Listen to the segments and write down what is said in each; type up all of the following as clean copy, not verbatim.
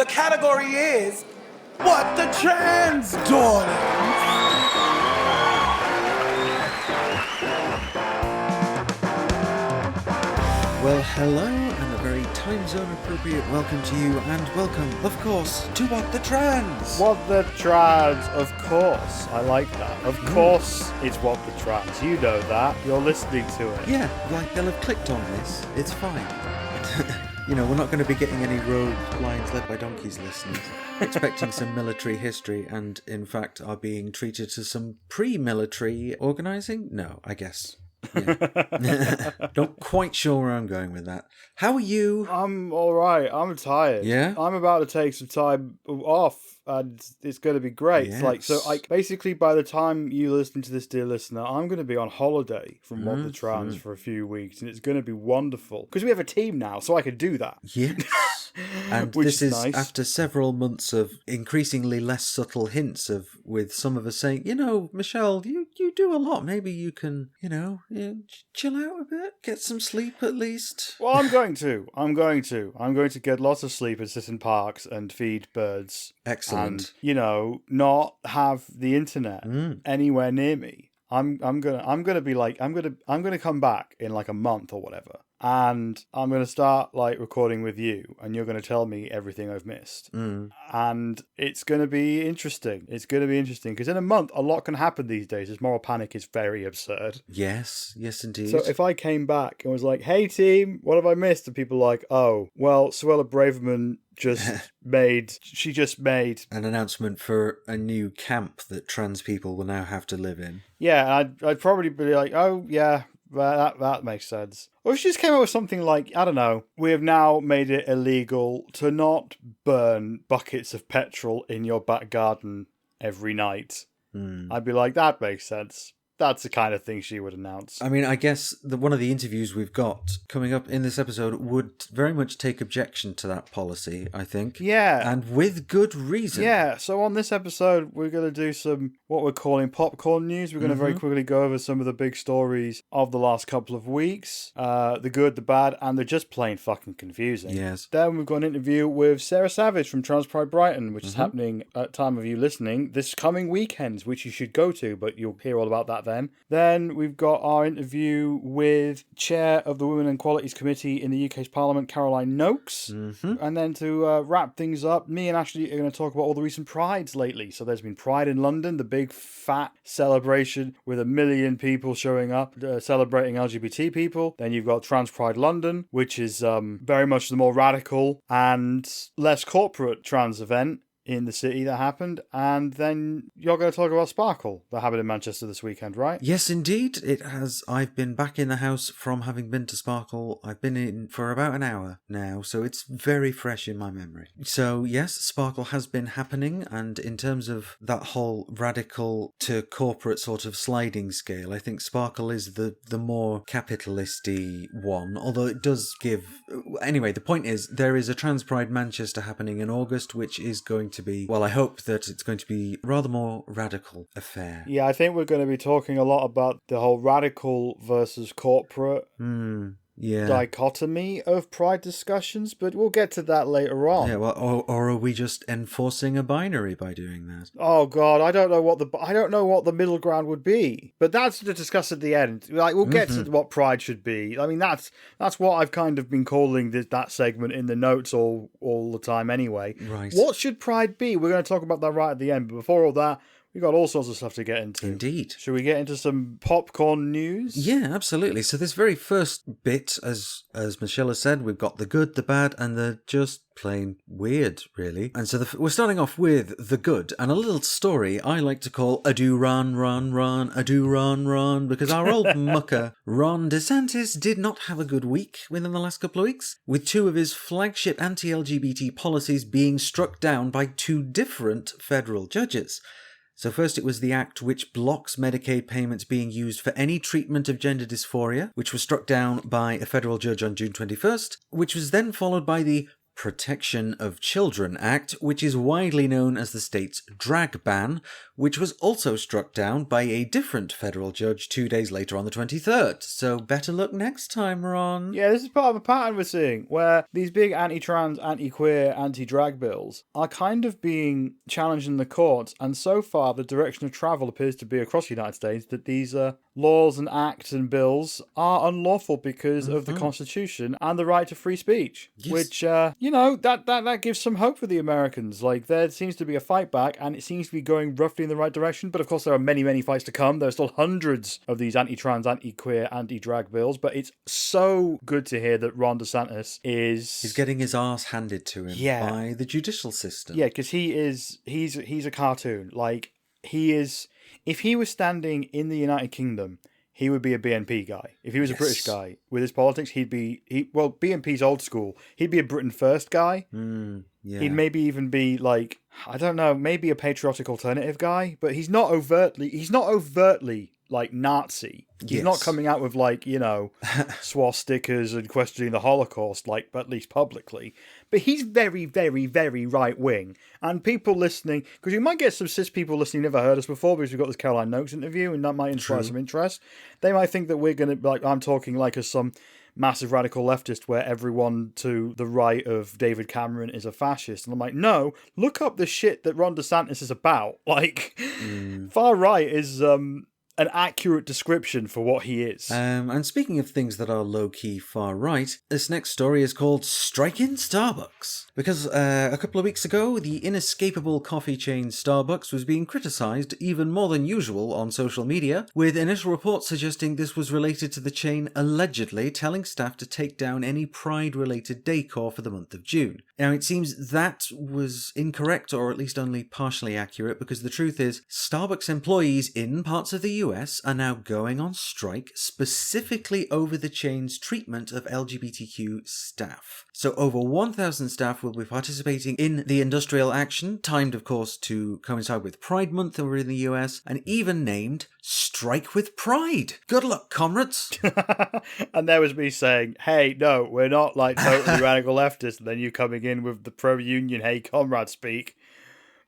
The category is What the Trans, Darling? Well, hello, and a very time zone appropriate welcome to you, and welcome, of course, to What the Trans! What the Trans, of course. I like that. Of course it's What the Trans. You know that. You're listening to it. Yeah, like they'll have clicked on this. It's fine. You know, we're not going to be getting any rogue lions led by donkeys listeners, expecting some military history, and in fact are being treated to some pre-military organising? No, I guess. Yeah. Not quite sure where I'm going with that. How are you? I'm alright. I'm tired. Yeah? I'm about to take some time off, and it's going to be great. Yes. Basically, by the time you listen to this, dear listener, I'm going to be on holiday from What the Trans for a few weeks, and it's going to be wonderful. Because we have a team now, so I can do that. Yes. And Which this is is nice. after several months of increasingly less subtle hints of, with some of us saying, you know, Michelle, you do a lot. Maybe you can, chill out a bit, get some sleep at least. Well, I'm going to. I'm going to get lots of sleep and sit in parks and feed birds. Excellent. And, not have the internet anywhere near me. I'm gonna come back in like a month or whatever. And I'm going to start recording with you, and you're going to tell me everything I've missed. And it's going to be interesting. It's going to be interesting because in a month, a lot can happen these days. This moral panic is very absurd. Yes, indeed. So if I came back and was like, hey team, what have I missed? And people are like, oh, well, Suella Braverman just made an announcement for a new camp that trans people will now have to live in. Yeah, I'd probably be like, oh yeah, that makes sense. Or if she just came up with something like, I don't know, we have now made it illegal to not burn buckets of petrol in your back garden every night. I'd be like, that makes sense. That's the kind of thing she would announce. I mean, I guess one of the interviews we've got coming up in this episode would very much take objection to that policy, I think. Yeah. And with good reason. Yeah, so on this episode, we're going to do some, what we're calling popcorn news. We're going to very quickly go over some of the big stories of the last couple of weeks. The good, the bad, and they're just plain fucking confusing. Yes. Then we've got an interview with Sarah Savage from Trans Pride Brighton, which is happening at time of you listening this coming weekend, which you should go to, but you'll hear all about that then we've got our interview with Chair of the Women and Equalities Committee in the UK's Parliament, Caroline Nokes. And then to wrap things up, me and Ashley are going to talk about all the recent Prides lately. So there's been Pride in London, the big fat celebration with 1 million people showing up celebrating LGBT people. Then you've got Trans Pride London, which is very much the more radical and less corporate trans event in the city that happened. And then you're going to talk about Sparkle that happened in Manchester this weekend, right? Yes, indeed. It has. I've been back in the house from having been to Sparkle. I've been in for about an hour now, so it's very fresh in my memory. So yes, Sparkle has been happening, and in terms of that whole radical to corporate sort of sliding scale, I think Sparkle is the more capitalisty one, although it does give... Anyway, the point is, there is a Trans Pride Manchester happening in August, which is going to be, well, I hope that it's going to be a rather more radical affair. Yeah, I think we're going to be talking a lot about the whole radical versus corporate dichotomy of Pride discussions, but we'll get to that later on. Yeah, well, or are we just enforcing a binary by doing that? Oh God, I don't know what the middle ground would be, but that's to discuss at the end. We'll get to what Pride should be. I mean, that's what I've kind of been calling that segment in the notes all the time anyway. Right. What should Pride be? We're going to talk about that right at the end, but before all that, we've got all sorts of stuff to get into. Indeed. Should we get into some popcorn news? Yeah, absolutely. So this very first bit, as Michelle has said, we've got the good, the bad, and the just plain weird, really. And so we're starting off with the good, and a little story I like to call a do run, run, run, a do run, run, because our old mucker, Ron DeSantis, did not have a good week within the last couple of weeks, with two of his flagship anti-LGBT policies being struck down by two different federal judges. So first it was the act which blocks Medicaid payments being used for any treatment of gender dysphoria, which was struck down by a federal judge on June 21st, which was then followed by the Protection of Children Act, which is widely known as the state's drag ban, which was also struck down by a different federal judge 2 days later on the 23rd. So better luck next time, Ron. Yeah, this is part of a pattern we're seeing, where these big anti-trans, anti-queer, anti-drag bills are kind of being challenged in the courts, and so far the direction of travel appears to be across the United States that these laws and acts and bills are unlawful because of the Constitution and the right to free speech. Yes. Which, that gives some hope for the Americans. Like, there seems to be a fight back, and it seems to be going roughly in the right direction, but of course there are many, many fights to come. There are still hundreds of these anti-trans, anti-queer, anti-drag bills, but it's so good to hear that Ron DeSantis He's getting his arse handed to him by the judicial system. Yeah, because he's a cartoon. Like, he is... If he was standing in the United Kingdom, he would be a BNP guy. If he was a British guy with his politics, BNP's old school. He'd be a Britain First guy. He'd maybe even be like, I don't know, maybe a patriotic alternative guy, but he's not overtly like Nazi. He's not coming out with like, swastikas and questioning the Holocaust, like, at least publicly. But he's very, very, very right wing. And people listening, because you might get some cis people listening who never heard us before because we've got this Caroline Nokes interview, and that might inspire some interest. They might think that we're going to, like, I'm talking like as some massive radical leftist where everyone to the right of David Cameron is a fascist. And I'm like, no, look up the shit that Ron DeSantis is about. Like, far right is an accurate description for what he is. And speaking of things that are low-key far right, this next story is called Strike in Starbucks. Because a couple of weeks ago, the inescapable coffee chain Starbucks was being criticised even more than usual on social media, with initial reports suggesting this was related to the chain allegedly telling staff to take down any Pride-related decor for the month of June. Now, it seems that was incorrect, or at least only partially accurate, because the truth is, Starbucks employees in parts of the US are now going on strike specifically over the chain's treatment of LGBTQ staff. So over 1,000 staff will be participating in the industrial action, timed of course to coincide with Pride Month over in the US, and even named Strike with Pride. Good luck, comrades. And there was me saying, hey, no, we're not like totally radical leftists, and then you coming in with the pro-union, hey, comrade speak.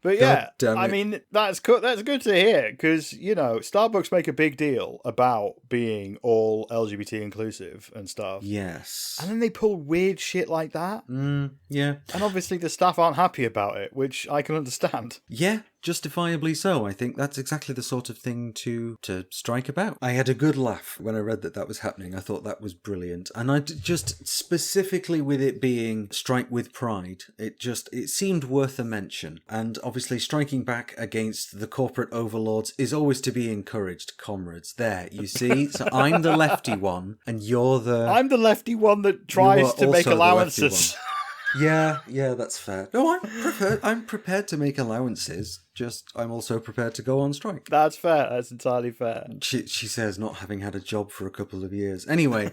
But yeah, I mean, that's good to hear, because, Starbucks make a big deal about being all LGBT inclusive and stuff. Yes. And then they pull weird shit like that. Yeah. And obviously the staff aren't happy about it, which I can understand. Yeah, justifiably so. I think that's exactly the sort of thing to strike about. I had a good laugh when I read that was happening. I thought that was brilliant. And I just, specifically with it being Strike with Pride, it seemed worth a mention. And obviously striking back against the corporate overlords is always to be encouraged, comrades. There, you see? So I'm the lefty one, and I'm the lefty one that tries to make allowances. Yeah, that's fair. No, I'm prepared to make allowances. Just, I'm also prepared to go on strike. That's fair. That's entirely fair. She says, not having had a job for a couple of years. Anyway,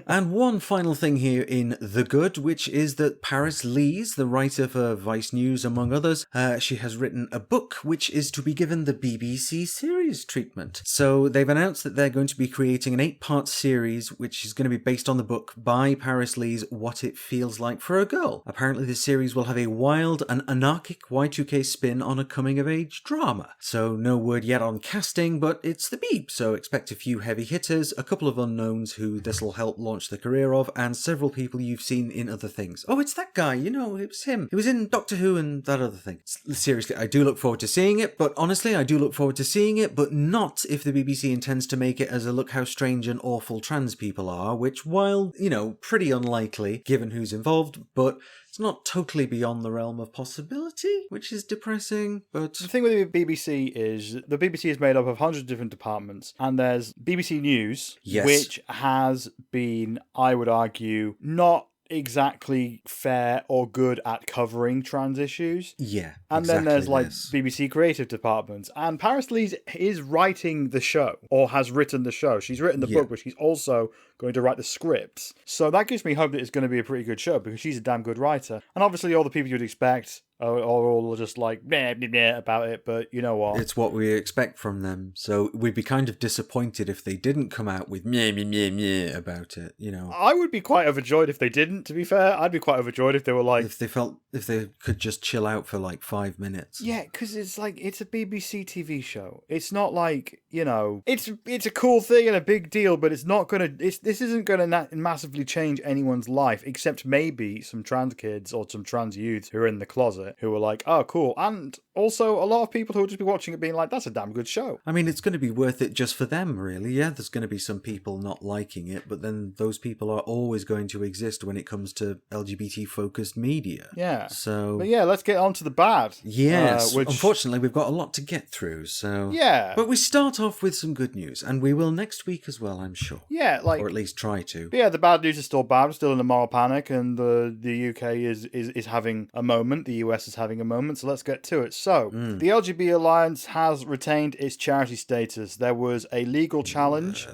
and one final thing here in The Good, which is that Paris Lees, the writer for Vice News, among others, she has written a book which is to be given the BBC series treatment. So they've announced that they're going to be creating an 8-part series, which is going to be based on the book by Paris Lees, What It Feels Like for a Girl. Apparently the series will have a wild and anarchic Y2K spin on a coming-of-age drama. So no word yet on casting, but it's the Beeb, so expect a few heavy hitters, a couple of unknowns who this will help launch the career of, and several people you've seen in other things. Oh, it's that guy, it was him. He was in Doctor Who and that other thing. Seriously, I do look forward to seeing it, but honestly, I do look forward to seeing it, but not if the BBC intends to make it as a look how strange and awful trans people are, which, while, pretty unlikely, given who's involved, but it's not totally beyond the realm of possibility, which is depressing, but... The thing with the BBC is, the BBC is made up of hundreds of different departments, and there's BBC News, which has been, I would argue, not exactly fair or good at covering trans issues. Yeah, and then there's BBC creative departments, and Paris Lees is writing the show, or has written the show. She's written the book, but she's also going to write the scripts. So that gives me hope that it's going to be a pretty good show, because she's a damn good writer. And obviously all the people you'd expect, are all just like meh, meh, meh about it, but you know what? It's what we expect from them. So we'd be kind of disappointed if they didn't come out with meh, meh, meh, meh about it, you know. I would be quite overjoyed if they didn't, to be fair. I'd be quite overjoyed if they were like... If they could just chill out for like 5 minutes. Yeah, because it's like, it's a BBC TV show. It's not like, you know, it's a cool thing and a big deal, but it's not going to... This isn't going to massively change anyone's life, except maybe some trans kids or some trans youths who are in the closet who are like, oh, cool. And also a lot of people who will just be watching it being like, that's a damn good show. I mean, it's going to be worth it just for them, really. Yeah, there's going to be some people not liking it, but then those people are always going to exist when it comes to LGBT-focused media. Yeah. So... But yeah, let's get on to the bad. Yes. Unfortunately, we've got a lot to get through, so... Yeah. But we start off with some good news, and we will next week as well, I'm sure. Yeah, like... Or at least try to. But yeah, the bad news is still bad. We're still in a moral panic, and the UK is having a moment. The US is having a moment, so let's get to it. So, the LGBT Alliance has retained its charity status. There was a legal challenge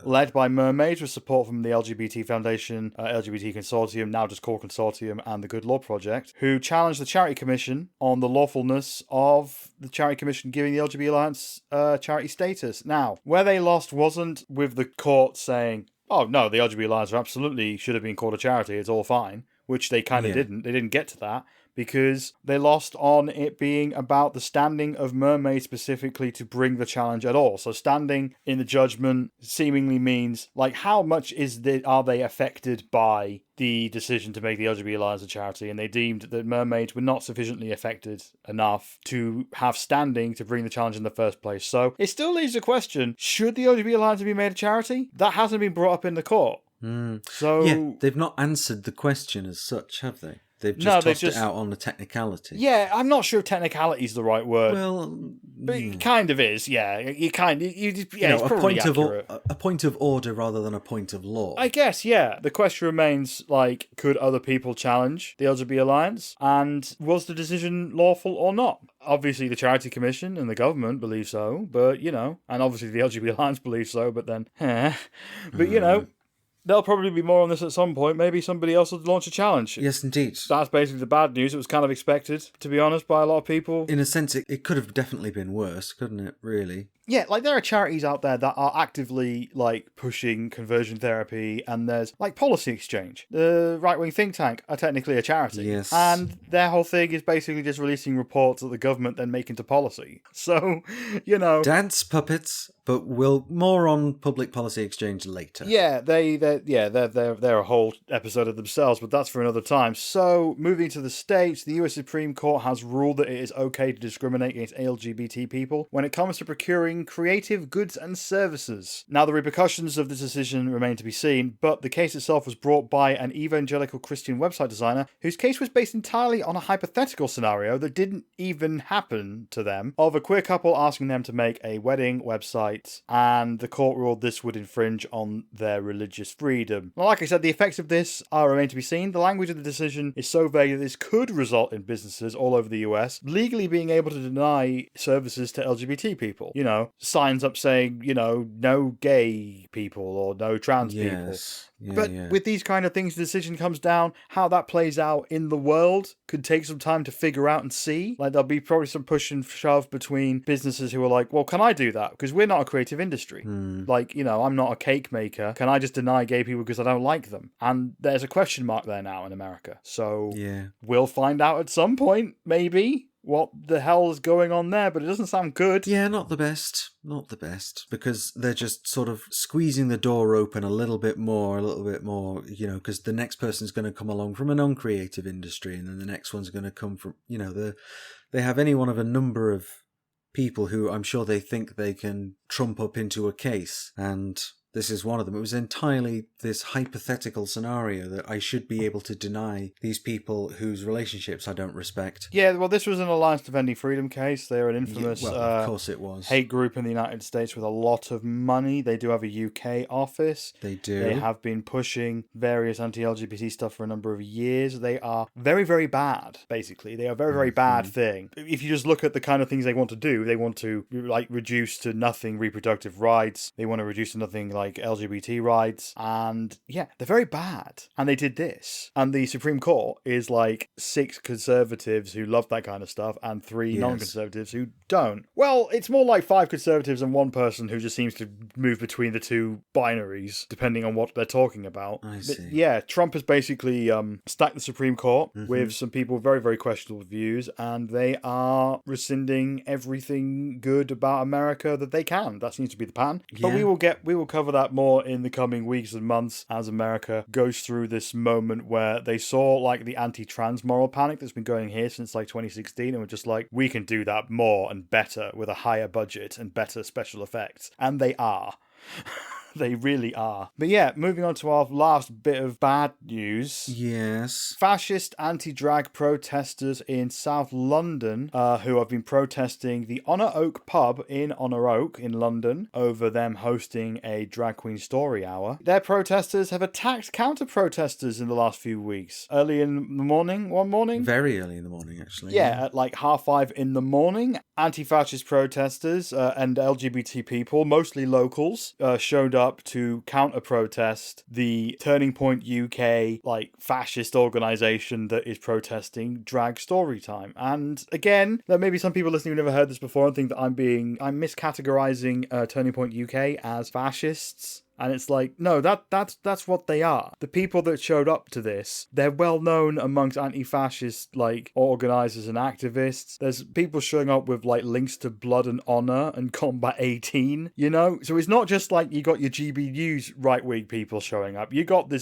led by Mermaids with support from the LGBT Foundation, LGBT Consortium, now just called Consortium, and the Good Law Project, who challenged the Charity Commission on the lawfulness of the Charity Commission giving the LGBT Alliance charity status. Now, where they lost wasn't with the court saying, oh no, the LGBT Alliance absolutely should have been called a charity, it's all fine, which they kind of didn't. They didn't get to that, because they lost on it being about the standing of Mermaids specifically to bring the challenge at all. So standing in the judgment seemingly means, like, how much are they affected by the decision to make the LGBT Alliance a charity, and they deemed that Mermaids were not sufficiently affected enough to have standing to bring the challenge in the first place. So it still leaves the question, should the LGBT Alliance be made a charity? That hasn't been brought up in the court. So yeah, they've not answered the question as such, have they? They've just tossed it out on the technicality. Yeah, I'm not sure if technicality is the right word. Well, but it kind of is. Yeah, it's probably accurate. A point of order rather than a point of law. I guess. Yeah. The question remains: like, could other people challenge the LGBT Alliance, and was the decision lawful or not? Obviously, the Charity Commission and the government believe so, but and obviously the LGBT Alliance believes so. But then, but there'll probably be more on this at some point. Maybe somebody else will launch a challenge. Yes, indeed. That's basically the bad news. It was kind of expected, to be honest, by a lot of people. In a sense, it could have definitely been worse, couldn't it, really? Yeah, like, there are charities out there that are actively, like, pushing conversion therapy, and there's, like, Policy Exchange. The right-wing think tank are technically a charity. Yes. And their whole thing is basically just releasing reports that the government then make into policy. So, Dance puppets, but we'll more on Public Policy Exchange later. Yeah, they're a whole episode of themselves, but that's for another time. So, moving to the States, the US Supreme Court has ruled that it is okay to discriminate against LGBT people when it comes to procuring creative goods and services. Now, the repercussions of this decision remain to be seen, but the case itself was brought by an evangelical Christian website designer whose case was based entirely on a hypothetical scenario that didn't even happen to them, of a queer couple asking them to make a wedding website, and the court ruled this would infringe on their religious freedom. Now, like I said, the effects of this remain to be seen. The language of the decision is so vague that this could result in businesses all over the US legally being able to deny services to LGBT people. Signs up saying, no gay people or no trans people. But with these kind of things, the decision comes down. How that plays out in the world could take some time to figure out and see. Like, there'll be probably some push and shove between businesses who are like, well, can I do that? Because we're not a creative industry. Like, I'm not a cake maker. Can I just deny gay people because I don't like them? And there's a question mark there now in America. So we'll find out at some point, maybe, what the hell is going on there, but it doesn't sound good. Yeah, not the best. Not the best. Because they're just sort of squeezing the door open a little bit more, because the next person's going to come along from a non-creative industry, and then the next one's going to come from, they have any one of a number of people who I'm sure they think they can trump up into a case, and this is one of them. It was entirely this hypothetical scenario that I should be able to deny these people whose relationships I don't respect. Yeah, well, this was an Alliance Defending Freedom case. They're an infamous of course it was. Hate group in the United States with a lot of money. They do have a UK office. They do. They have been pushing various anti-LGBT stuff for a number of years. They are very, very bad, basically. They are a very, very bad thing. If you just look at the kind of things they want to do, they want to, like, reduce to nothing reproductive rights. They want to reduce to nothing, like, like LGBT rights. And yeah, they're very bad. And they did this. And the Supreme Court is like 6 conservatives who love that kind of stuff and 3 non-conservatives who don't. Well, it's more like 5 conservatives and 1 person who just seems to move between the 2 binaries, depending on what they're talking about. I see. But yeah, Trump has basically stacked the Supreme Court with some people with very, very questionable views, and they are rescinding everything good about America that they can. That seems to be the plan. Yeah. But we will cover that more in the coming weeks and months as America goes through this moment where they saw like the anti-trans moral panic that's been going here since like 2016, and we're just like, we can do that more and better with a higher budget and better special effects. And they are. They really are. But yeah, moving on to our last bit of bad news. Yes. Fascist anti-drag protesters in South London who have been protesting the Honor Oak pub in Honor Oak in London over them hosting a drag queen story hour. Their protesters have attacked counter-protesters in the last few weeks. Early in the morning, one morning? Very early in the morning, actually. Yeah, at like 5:30 in the morning. Anti-fascist protesters and LGBT people, mostly locals, showed up to counter-protest the Turning Point UK, like, fascist organisation that is protesting drag story time. And again, there may be some people listening who never heard this before and think that I'm miscategorising Turning Point UK as fascists. And it's like, no, that's what they are. The people that showed up to this, they're well known amongst anti-fascist like organisers and activists. There's people showing up with like links to Blood and Honor and Combat 18, you know. So it's not just like you got your GB News right-wing people showing up. You got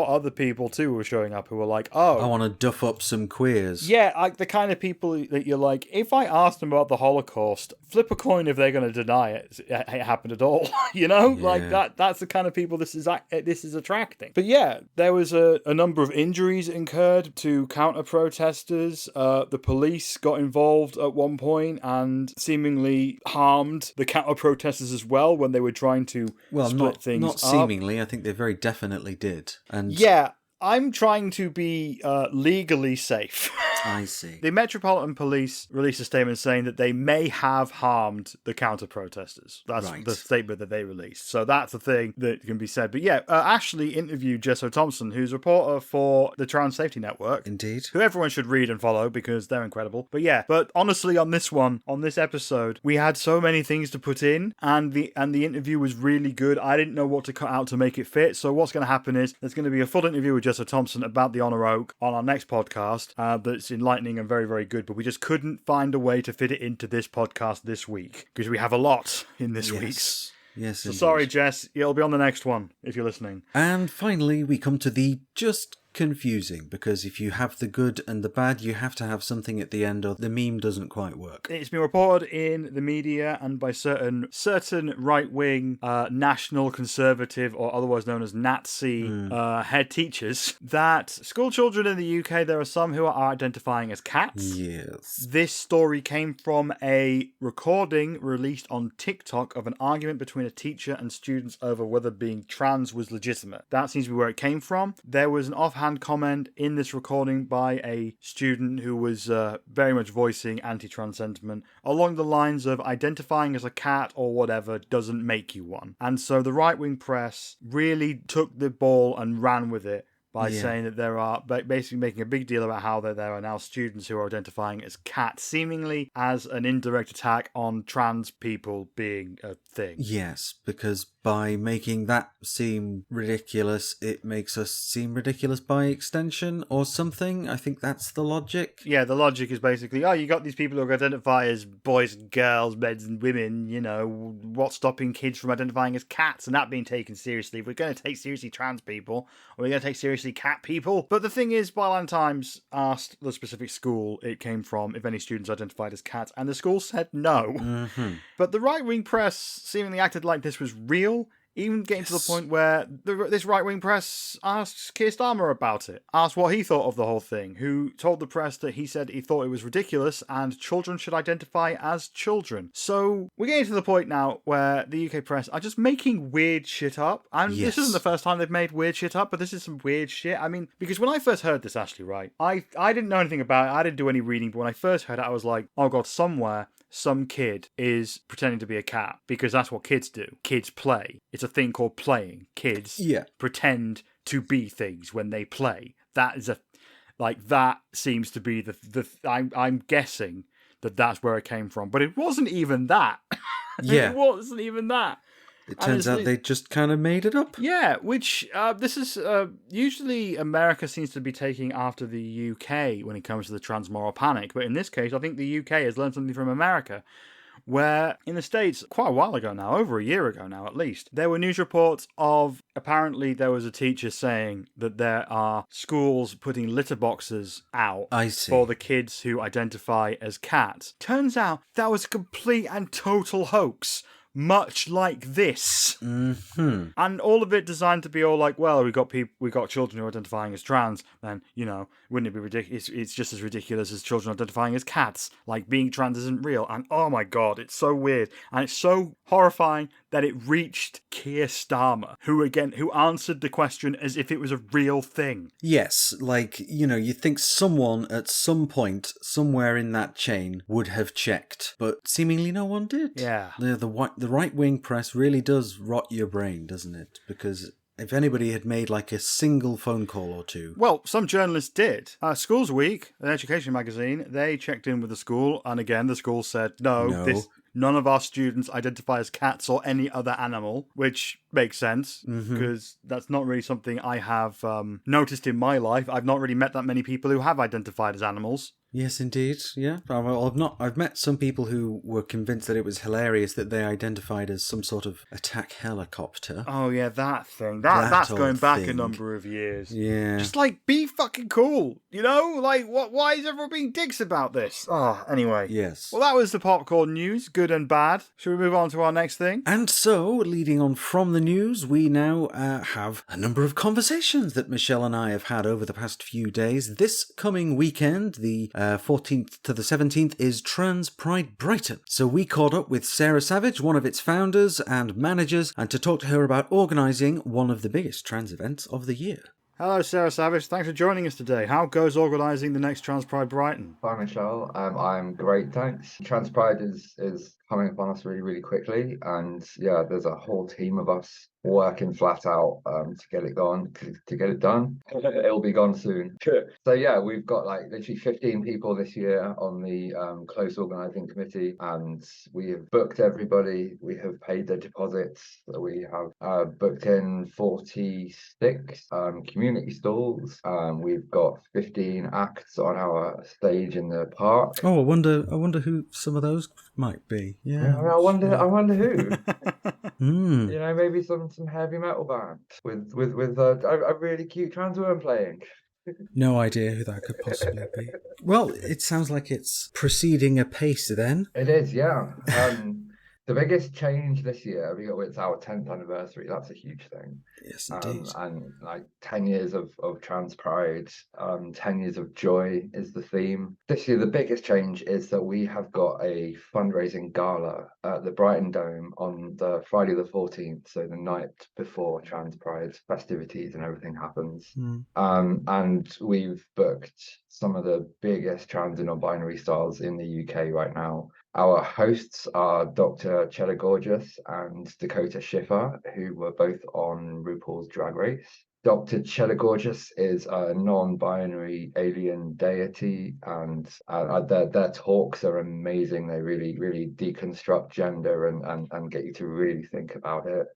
other people too who are showing up who are like, oh, I want to duff up some queers. Yeah, like the kind of people that you're like, if I ask them about the Holocaust, flip a coin if they're going to deny it happened at all. You know, like that's the kind of people this is attracting. But yeah, there was a number of injuries incurred to counter-protesters. The police got involved at one point and seemingly harmed the counter-protesters as well when they were trying to split things up. Not seemingly, I think they very definitely did. And yeah, I'm trying to be legally safe. I see. The Metropolitan Police released a statement saying that they may have harmed the counter-protesters. That's the statement that they released. So that's the thing that can be said. But yeah, Ashley interviewed Jess Thompson, who's a reporter for the Trans Safety Network. Indeed. Who everyone should read and follow because they're incredible. But yeah, honestly on this episode, we had so many things to put in and the interview was really good. I didn't know what to cut out to make it fit. So what's going to happen is there's going to be a full interview with Jess Thompson about the Honor Oak on our next podcast that's enlightening and very, very good, but we just couldn't find a way to fit it into this podcast this week because we have a lot in this week's. Yes, so sorry, Jess. It'll be on the next one if you're listening. And finally, we come to the just confusing, because if you have the good and the bad, you have to have something at the end or the meme doesn't quite work. It's been reported in the media and by certain right-wing national conservative or otherwise known as Nazi head teachers that school children in the UK, there are some who are identifying as cats. Yes. This story came from a recording released on TikTok of an argument between a teacher and students over whether being trans was legitimate. That seems to be where it came from. There was an offhand comment in this recording by a student who was very much voicing anti-trans sentiment along the lines of identifying as a cat or whatever doesn't make you one. And so the right-wing press really took the ball and ran with it by saying that there are, basically making a big deal about how there are now students who are identifying as cats, seemingly as an indirect attack on trans people being a thing. Yes, because by making that seem ridiculous, it makes us seem ridiculous by extension or something. I think that's the logic. Yeah, the logic is basically, you got these people who identify as boys and girls, men and women, you know, what's stopping kids from identifying as cats and that being taken seriously? If we're going to take seriously trans people, or we're going to take seriously cat people. But the thing is, Byline Times asked the specific school it came from if any students identified as cats, and the school said no. Mm-hmm. But the right-wing press seemingly acted like this was real, even getting to the point where this right-wing press asked Keir Starmer about it, asked what he thought of the whole thing, who told the press that he said he thought it was ridiculous and children should identify as children. So we're getting to the point now where the UK press are just making weird shit up. And this isn't the first time they've made weird shit up, but this is some weird shit. I mean, because when I first heard this, Ashley, right, I didn't know anything about it. I didn't do any reading, but when I first heard it, I was like, oh God, somewhere some kid is pretending to be a cat, because that's what kids do. Kids play. It's a thing called playing. Kids pretend to be things when they play. That is that seems to be I'm guessing that's where it came from, but it wasn't even that. Yeah. It wasn't even that. It turns out they just kind of made it up. Yeah, which this is usually America seems to be taking after the UK when it comes to the transmoral panic. But in this case, I think the UK has learned something from America, where in the States, quite a while ago now, over a year ago now at least, there were news reports of apparently there was a teacher saying that there are schools putting litter boxes out for the kids who identify as cats. Turns out that was a complete and total hoax. Much like this, and all of it designed to be all like, well, we got children who are identifying as trans. Then wouldn't it be ridiculous? It's just as ridiculous as children identifying as cats. Like, being trans isn't real, and oh my god, it's so weird and it's so horrifying that it reached Keir Starmer, who answered the question as if it was a real thing. Yes, you think someone at some point, somewhere in that chain, would have checked, but seemingly no one did. Yeah. The right-wing press really does rot your brain, doesn't it? Because if anybody had made a single phone call or two... Well, some journalists did. Schools Week, an education magazine, they checked in with the school, and again, the school said, no. None of our students identify as cats or any other animal, which makes sense, because that's not really something I have noticed in my life. I've not really met that many people who have identified as animals. Yes, indeed. Yeah. I've met some people who were convinced that it was hilarious that they identified as some sort of attack helicopter. Oh yeah, that thing. That's going back a number of years. Yeah. Just be fucking cool, you know? Why is everyone being dicks about this? Anyway. Yes. Well, that was the popcorn news, good and bad. Should we move on to our next thing? And so, leading on from the news, we now have a number of conversations that Michelle and I have had over the past few days. This coming weekend, the 14th to the 17th, is Trans Pride Brighton. So we caught up with Sarah Savage, one of its founders and managers, and to talk to her about organising one of the biggest trans events of the year. Hello, Sarah Savage. Thanks for joining us today. How goes organising the next Trans Pride Brighton? Hi, Michelle. I'm great, thanks. Trans Pride is coming upon us really, really quickly, and yeah, there's a whole team of us working flat out to get it gone, to get it done. It'll be gone soon. So yeah, we've got literally 15 people this year on the close organising committee, and we have booked everybody. We have paid the deposits. We have booked in 46 community stalls. We've got 15 acts on our stage in the park. Oh, I wonder who some of those might be. Yeah, I wonder who. Maybe some heavy metal band with a really cute trans woman playing. No idea who that could possibly be. Well, it sounds like it's proceeding apace then. It is, yeah. The biggest change this year, it's our 10th anniversary. That's a huge thing. Yes, indeed. And 10 years of trans pride, 10 years of joy is the theme. This year, the biggest change is that we have got a fundraising gala at the Brighton Dome on the Friday the 14th, so the night before trans pride festivities and everything happens. And we've booked some of the biggest trans and non-binary stars in the UK right now. Our hosts are Dr. Cheddar Gorgeous and Dakota Schiffer, who were both on RuPaul's Drag Race. Dr. Cheddar Gorgeous is a non-binary alien deity, and their talks are amazing. They really, really deconstruct gender and get you to really think about it.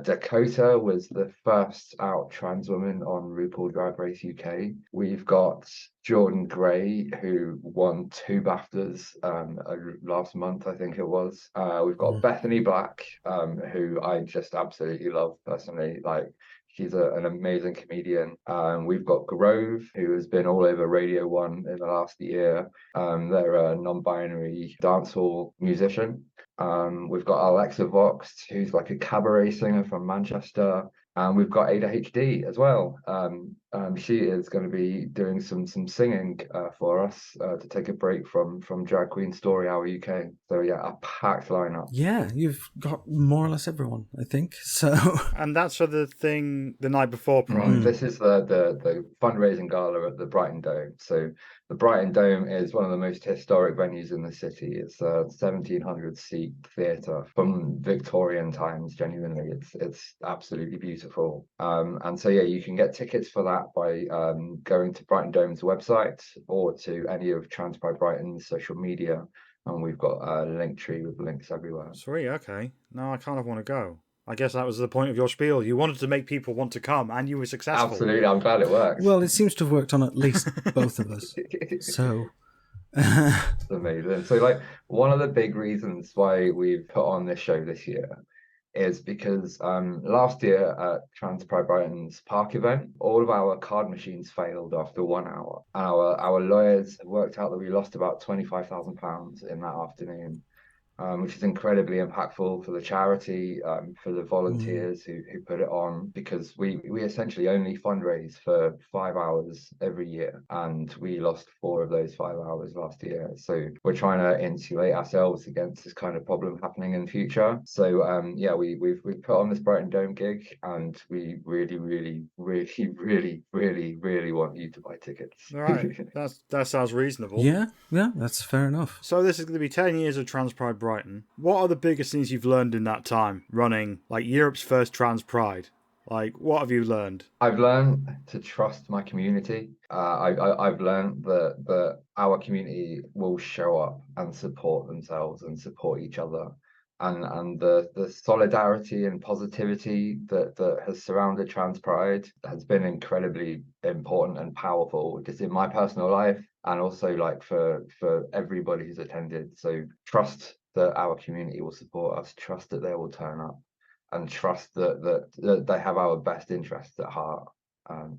Dakota was the first out trans woman on RuPaul Drag Race UK. We've got Jordan Gray, who won 2 BAFTAs last month, I think it was. We've got Bethany Black, who I just absolutely love personally. She's an amazing comedian. We've got Grove, who has been all over Radio 1 in the last year. They're a non-binary dancehall musician. We've got Alexa Vox, who's a cabaret singer from Manchester. And we've got ADHD as well. She is going to be doing some singing for us to take a break from Drag Queen Story Hour UK. So yeah, a packed lineup. Yeah, you've got more or less everyone, I think. So And that's for the thing the night before Pride. This is the fundraising gala at the Brighton Dome. So the Brighton Dome is one of the most historic venues in the city. It's a 1,700 seat theatre from Victorian times. Genuinely, it's absolutely beautiful. And so yeah, you can get tickets for that by going to Brighton Dome's website or to any of Trans Pride Brighton's social media. And we've got a link tree with links everywhere. Sweet, okay. Now I kind of want to go. I guess that was the point of your spiel. You wanted to make people want to come, and you were successful. Absolutely, I'm glad it works. well, it seems to have worked on at least both of us. So Amazing. So, like, one of the big reasons why we've put on this show this year is because last year at Trans Pride Brighton's park event, all of our card machines failed after 1 hour. Our lawyers worked out that we lost about £25,000 in that afternoon. Which is incredibly impactful for the charity, for the volunteers who put it on, because we essentially only fundraise for 5 hours every year, and we lost 4 of those 5 hours last year. So we're trying to insulate ourselves against this kind of problem happening in the future. So yeah, we've put on this Brighton Dome gig, and we really want you to buy tickets. All right, that sounds reasonable. yeah, that's fair enough. So this is going to be 10 years of Trans Pride Brighton. What are the biggest things you've learned in that time running, like, Europe's first Trans Pride? Like, what have you learned? I've learned to trust my community. I've learned that our community will show up and support themselves and support each other. And the solidarity and positivity that has surrounded Trans Pride has been incredibly important and powerful, just in my personal life, and also like for everybody who's attended. So trust that our community will support us, trust that they will turn up, and trust that they have our best interests at heart.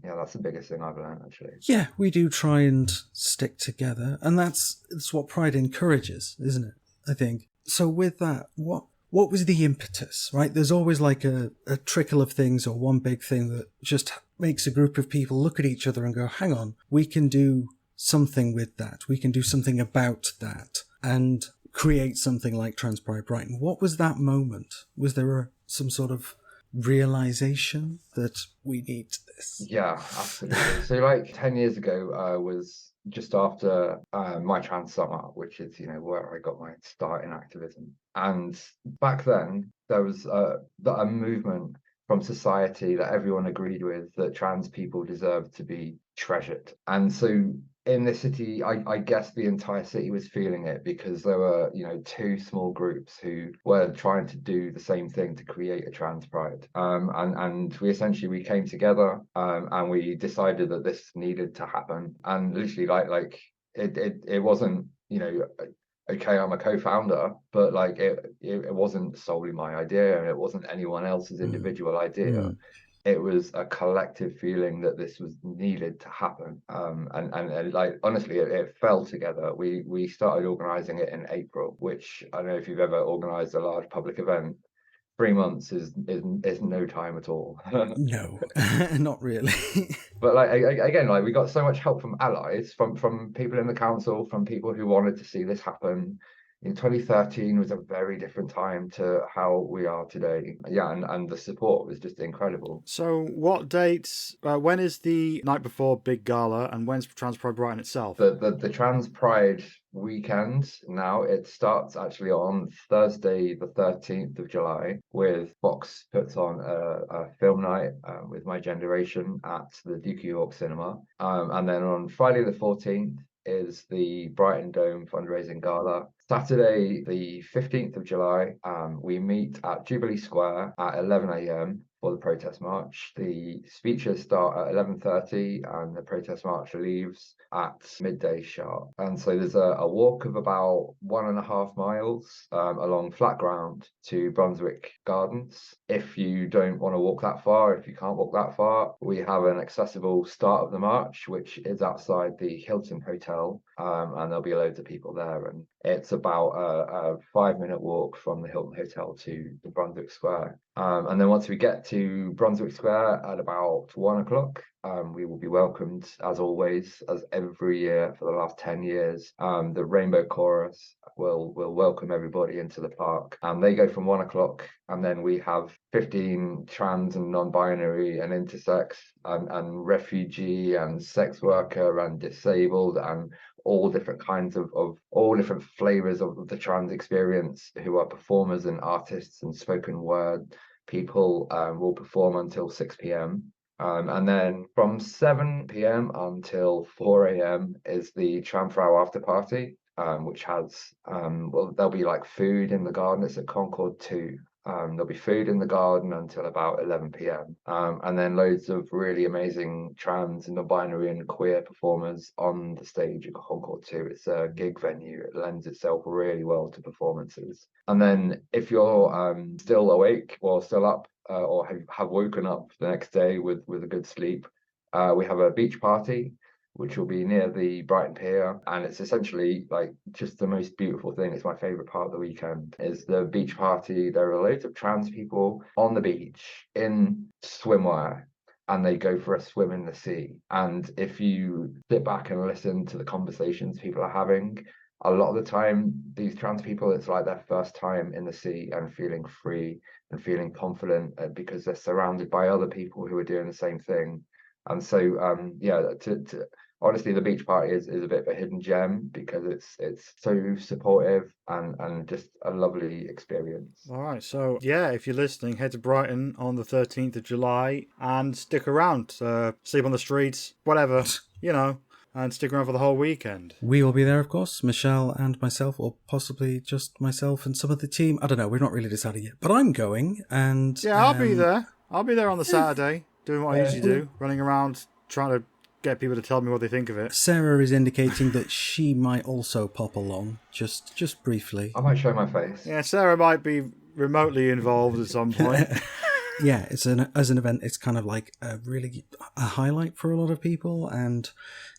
Yeah, that's the biggest thing I've learned, actually. Yeah, we do try and stick together, and that's what Pride encourages, isn't it? I think. So with that, what was the impetus, right? There's always like a trickle of things or one big thing that just makes a group of people look at each other and go, hang on, we can do something with that. We can do something about that and create something like Trans Pride Brighton. What was that moment? Was there some sort of realization that we need this? Yeah, absolutely. So like 10 years ago was just after my trans summer, which is, where I got my start in activism. And back then there was a movement from society that everyone agreed with, that trans people deserved to be treasured. And so in the city, I guess the entire city was feeling it, because there were, 2 small groups who were trying to do the same thing to create a trans pride. And we came together and we decided that this needed to happen. And literally, like it wasn't, okay, I'm a co-founder, but like it wasn't solely my idea, and it wasn't anyone else's individual idea. It was a collective feeling that this was needed to happen. And like, honestly, it fell together. We started organizing it in April, which I don't know if you've ever organized a large public event. 3 months is no time at all. No, not really. But like, again, like, we got so much help from allies, from people in the council, from people who wanted to see this happen. In 2013 was a very different time to how we are today. Yeah, and the support was just incredible. So what dates, when is the night before big gala, and when's Trans Pride Brighton itself? The Trans Pride weekend now, it starts actually on Thursday the 13th of July, with Fox puts on a film night with my generation at the Duke of York Cinema. And then on Friday the 14th is the Brighton Dome fundraising gala. Saturday the 15th of July, we meet at Jubilee Square at 11 a.m. for the protest march. The speeches start at 11:30 and the protest march leaves at midday sharp. And so there's a walk of about 1.5 miles along flat ground to Brunswick Gardens. If you don't want to walk that far, if you can't walk that far, we have an accessible start of the march, which is outside the Hilton Hotel and there'll be loads of people there. And it's about a 5-minute walk from the Hilton Hotel to the Brunswick Square. And then once we get to Brunswick Square at about 1 o'clock, we will be welcomed, as always, as every year for the last 10 years. The Rainbow Chorus will welcome everybody into the park. They go from 1 o'clock, and then we have 15 trans and non-binary and intersex and refugee and sex worker and disabled and all different kinds of all different flavors of the trans experience, who are performers and artists and spoken word people, will perform until 6 p.m. And then from 7 p.m. until 4 a.m. is the Tramfrau after party, which has there'll be like food in the garden. It's at Concord 2. There'll be food in the garden until about 11 p.m. And then loads of really amazing trans and non-binary and queer performers on the stage at Concord 2. It's a gig venue. It lends itself really well to performances. And then if you're still awake or still up, or have woken up the next day with a good sleep, we have a beach party, which will be near the Brighton Pier, and it's essentially like just the most beautiful thing. It's my favorite part of the weekend, is the beach party. There are loads of trans people on the beach in swimwear, and they go for a swim in the sea. And if you sit back and listen to the conversations people are having, a lot of the time, these trans people, it's like their first time in the sea and feeling free and feeling confident, because they're surrounded by other people who are doing the same thing. And so, honestly, the beach party is a bit of a hidden gem, because it's so supportive and just a lovely experience. All right, so yeah, if you're listening, head to Brighton on the 13th of July and stick around. Sleep on the streets, whatever, and stick around for the whole weekend. We will be there, of course, Michelle and myself, or possibly just myself and some of the team. I don't know, we're not really decided yet, but I'm going, and... Yeah, I'll be there. I'll be there on the Saturday, doing what I usually do, running around trying to get people to tell me what they think of it. Sarah is indicating that she might also pop along, just briefly. I might show my face. Yeah, Sarah might be remotely involved at some point. Yeah, as an event, it's kind of like a highlight for a lot of people, and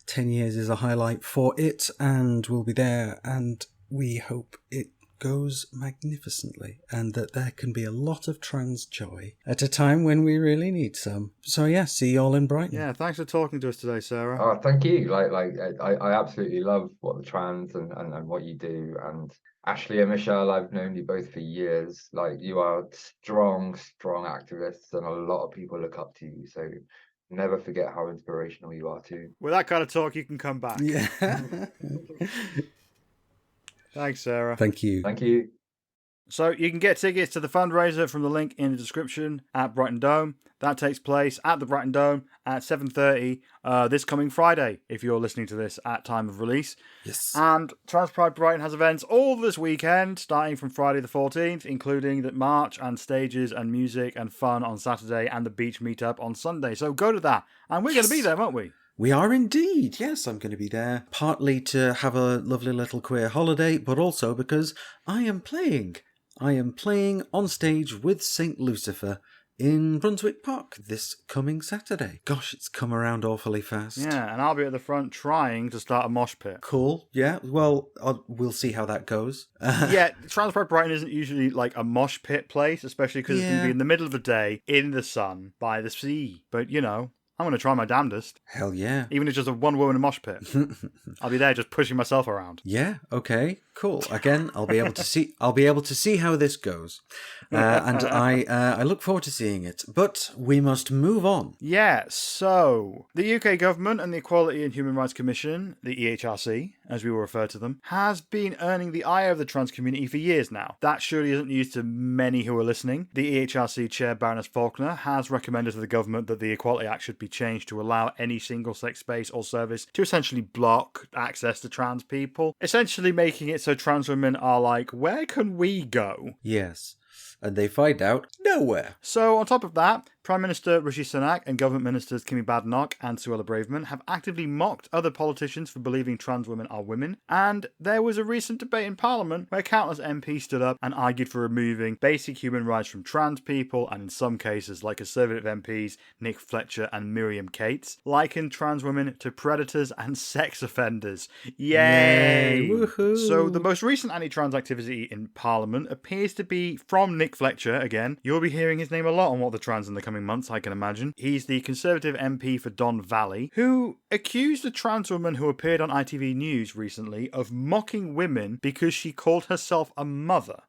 10 years is a highlight for it, and we'll be there, and we hope it goes magnificently, and that there can be a lot of trans joy at a time when we really need some. So yeah, see you all in Brighton. Yeah, thanks for talking to us today, Sarah. Oh, thank you. I absolutely love what the trans and what you do. And Ashley and Michelle, I've known you both for years. Like, you are strong activists, and a lot of people look up to you. So never forget how inspirational you are too. With that kind of talk, you can come back. Yeah. Thanks, Sarah. Thank you. Thank you. So you can get tickets to the fundraiser from the link in the description at Brighton Dome. That takes place at the Brighton Dome at 7:30 this coming Friday, if you're listening to this at time of release. Yes. And Trans Pride Brighton has events all this weekend, starting from Friday the 14th, including the march and stages and music and fun on Saturday and the beach meetup on Sunday. So go to that. And we're going to be there, won't we? We are indeed. Yes, I'm going to be there. Partly to have a lovely little queer holiday, but also because I am playing. I am playing on stage with St. Lucifer in Brunswick Park this coming Saturday. Gosh, it's come around awfully fast. Yeah, and I'll be at the front trying to start a mosh pit. Cool. Yeah, well, we'll see how that goes. Yeah, Trans Pride Brighton isn't usually like a mosh pit place, especially because it's going to be in the middle of the day, in the sun, by the sea. But, I'm going to try my damnedest. Hell yeah. Even if it's just a one-woman mosh pit. I'll be there just pushing myself around. Yeah, okay, cool. Again, I'll be able to see how this goes. And I look forward to seeing it. But we must move on. Yeah, so the UK government and the Equality and Human Rights Commission, the EHRC, as we will refer to them, has been earning the ire of the trans community for years now. That surely isn't news to many who are listening. The EHRC chair, Baroness Faulkner, has recommended to the government that the Equality Act should be changed to allow any single-sex space or service to essentially block access to trans people, essentially making it so trans women are like, where can we go? Yes. And they find out nowhere. So on top of that, Prime Minister Rishi Sunak and Government Ministers Kimi Badenoch and Suella Braverman have actively mocked other politicians for believing trans women are women, and there was a recent debate in Parliament where countless MPs stood up and argued for removing basic human rights from trans people, and in some cases, like Conservative MPs Nick Fletcher and Miriam Cates, likened trans women to predators and sex offenders. Yay! Woohoo! So the most recent anti-trans activity in Parliament appears to be from Nick Fletcher again. You'll be hearing his name a lot on What the Trans in the coming months, I can imagine. He's the Conservative MP for Don Valley, who accused a trans woman who appeared on ITV News recently of mocking women because she called herself a mother,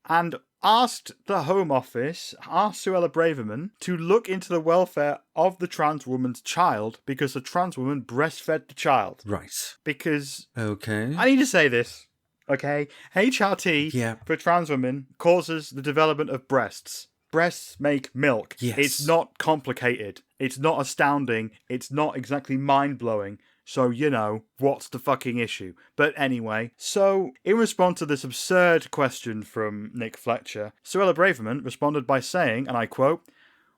and asked the Home Office, asked Suella Braverman, to look into the welfare of the trans woman's child because the trans woman breastfed the child. Right. Because... Okay. I need to say this, okay? HRT Yeah. for trans women causes the development of breasts. Breasts make milk. Yes. It's not complicated. It's not astounding. It's not exactly mind-blowing. So, you know, what's the fucking issue? But anyway, so in response to this absurd question from Nick Fletcher, Suella Braverman responded by saying, and I quote,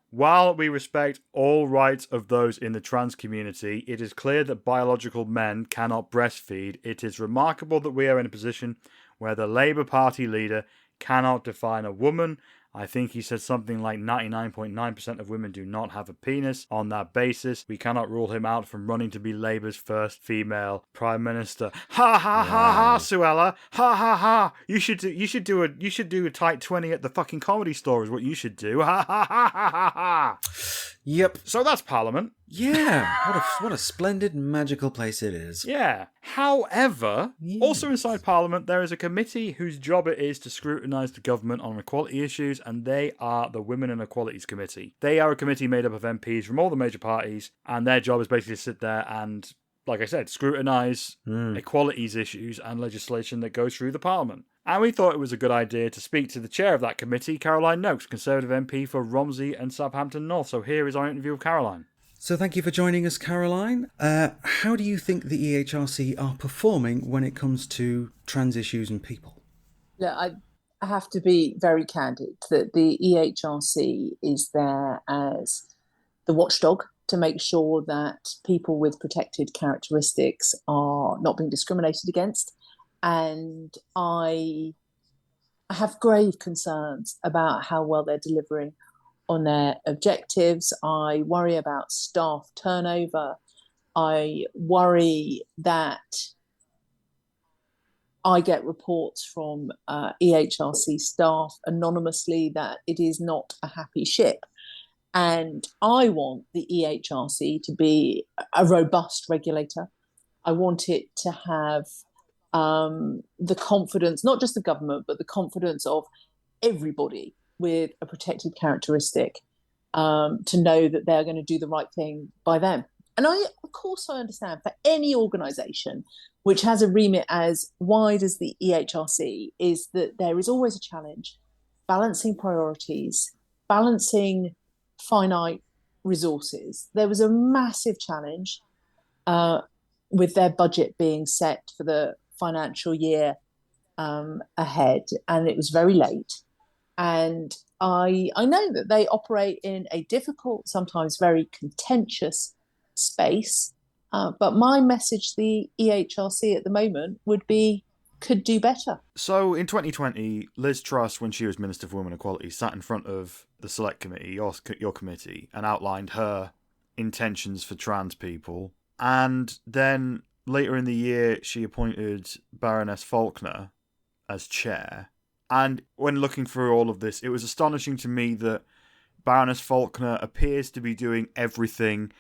"While we respect all rights of those in the trans community, it is clear that biological men cannot breastfeed. It is remarkable that we are in a position where the Labour Party leader cannot define a woman. I think he said something like 99.9% of women do not have a penis. On that basis, we cannot rule him out from running to be Labour's first female Prime Minister." Ha ha ha ha, Suella. Ha ha ha. You should do a tight 20 at the fucking Comedy Store is what you should do. Ha ha ha ha ha ha. Yep. So that's Parliament. Yeah. What a splendid, magical place it is. Yeah. However, Yes. also inside Parliament, there is a committee whose job it is to scrutinise the government on equality issues, and they are the Women and Equalities Committee. They are a committee made up of MPs from all the major parties, and their job is basically to sit there and, like I said, scrutinise equalities issues and legislation that goes through the Parliament. And we thought it was a good idea to speak to the chair of that committee, Caroline Nokes, Conservative MP for Romsey and Southampton North. So here is our interview with Caroline. So thank you for joining us, Caroline. How do you think the EHRC are performing when it comes to trans issues and people? Look, I have to be very candid that the EHRC is there as the watchdog to make sure that people with protected characteristics are not being discriminated against. And I have grave concerns about how well they're delivering on their objectives. I worry about staff turnover. I worry that I get reports from EHRC staff anonymously that it is not a happy ship. And I want the EHRC to be a robust regulator. I want it to have the confidence, not just the government, but the confidence of everybody with a protected characteristic to know that they're going to do the right thing by them. And of course, I understand for any organisation which has a remit as wide as the EHRC is that there is always a challenge, balancing priorities, balancing finite resources. There was a massive challenge with their budget being set for the financial year ahead, and it was very late. And I know that they operate in a difficult, sometimes very contentious space. But my message to the EHRC at the moment would be, could do better. So in 2020, Liz Truss, when she was Minister for Women Equality, sat in front of the Select Committee, your committee, and outlined her intentions for trans people. And then later in the year, she appointed Baroness Faulkner as chair. And when looking through all of this, it was astonishing to me that Baroness Faulkner appears to be doing everything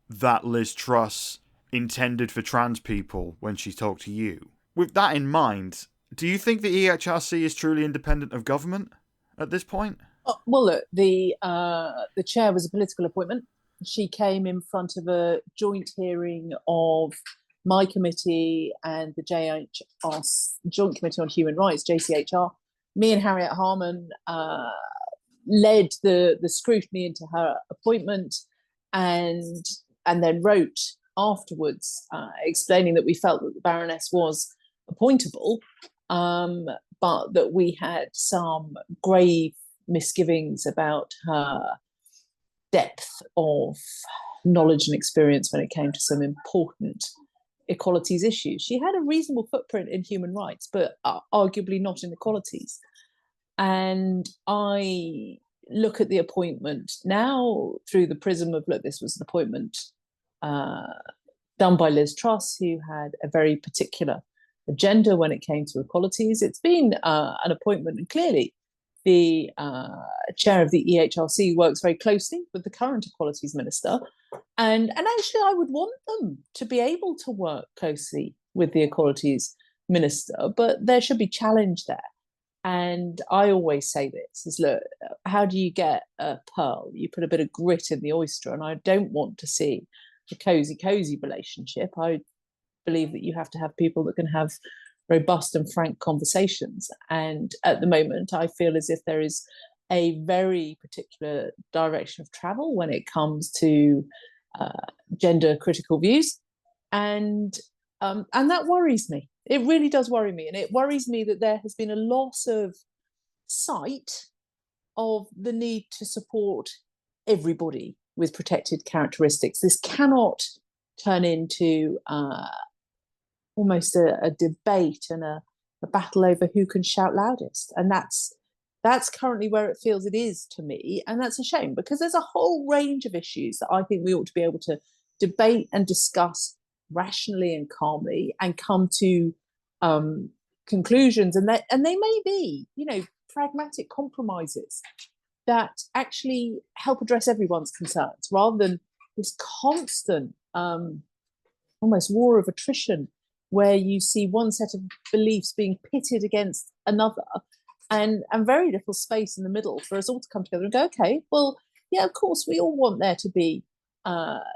that Liz Truss intended for trans people when she talked to you. With that in mind, do you think the EHRC is truly independent of government at this point? Well, look, the chair was a political appointment. She came in front of a joint hearing of my committee and the JHR, Joint Committee on Human Rights, JCHR. Me and Harriet Harman led the scrutiny into her appointment and then wrote afterwards explaining that we felt that the Baroness was appointable, but that we had some grave misgivings about her depth of knowledge and experience when it came to some important equalities issues. She had a reasonable footprint in human rights, but arguably not in equalities. And I look at the appointment now through the prism of, look, this was an appointment done by Liz Truss, who had a very particular agenda when it came to equalities. It's been an appointment, and clearly the chair of the EHRC works very closely with the current Equalities Minister. And actually, I would want them to be able to work closely with the Equalities Minister, but there should be challenge there. And I always say this, is look, how do you get a pearl? You put a bit of grit in the oyster, and I don't want to see a cozy relationship. I believe that you have to have people that can have robust and frank conversations. And at the moment, I feel as if there is a very particular direction of travel when it comes to gender critical views. And that worries me. It really does worry me. And it worries me that there has been a loss of sight of the need to support everybody with protected characteristics. This cannot turn into almost a debate and a battle over who can shout loudest. And that's currently where it feels it is to me. And that's a shame, because there's a whole range of issues that I think we ought to be able to debate and discuss rationally and calmly and come to conclusions. And they may be, pragmatic compromises that actually help address everyone's concerns, rather than this constant almost war of attrition, where you see one set of beliefs being pitted against another, and very little space in the middle for us all to come together and go, okay, well, yeah, of course, we all want there to be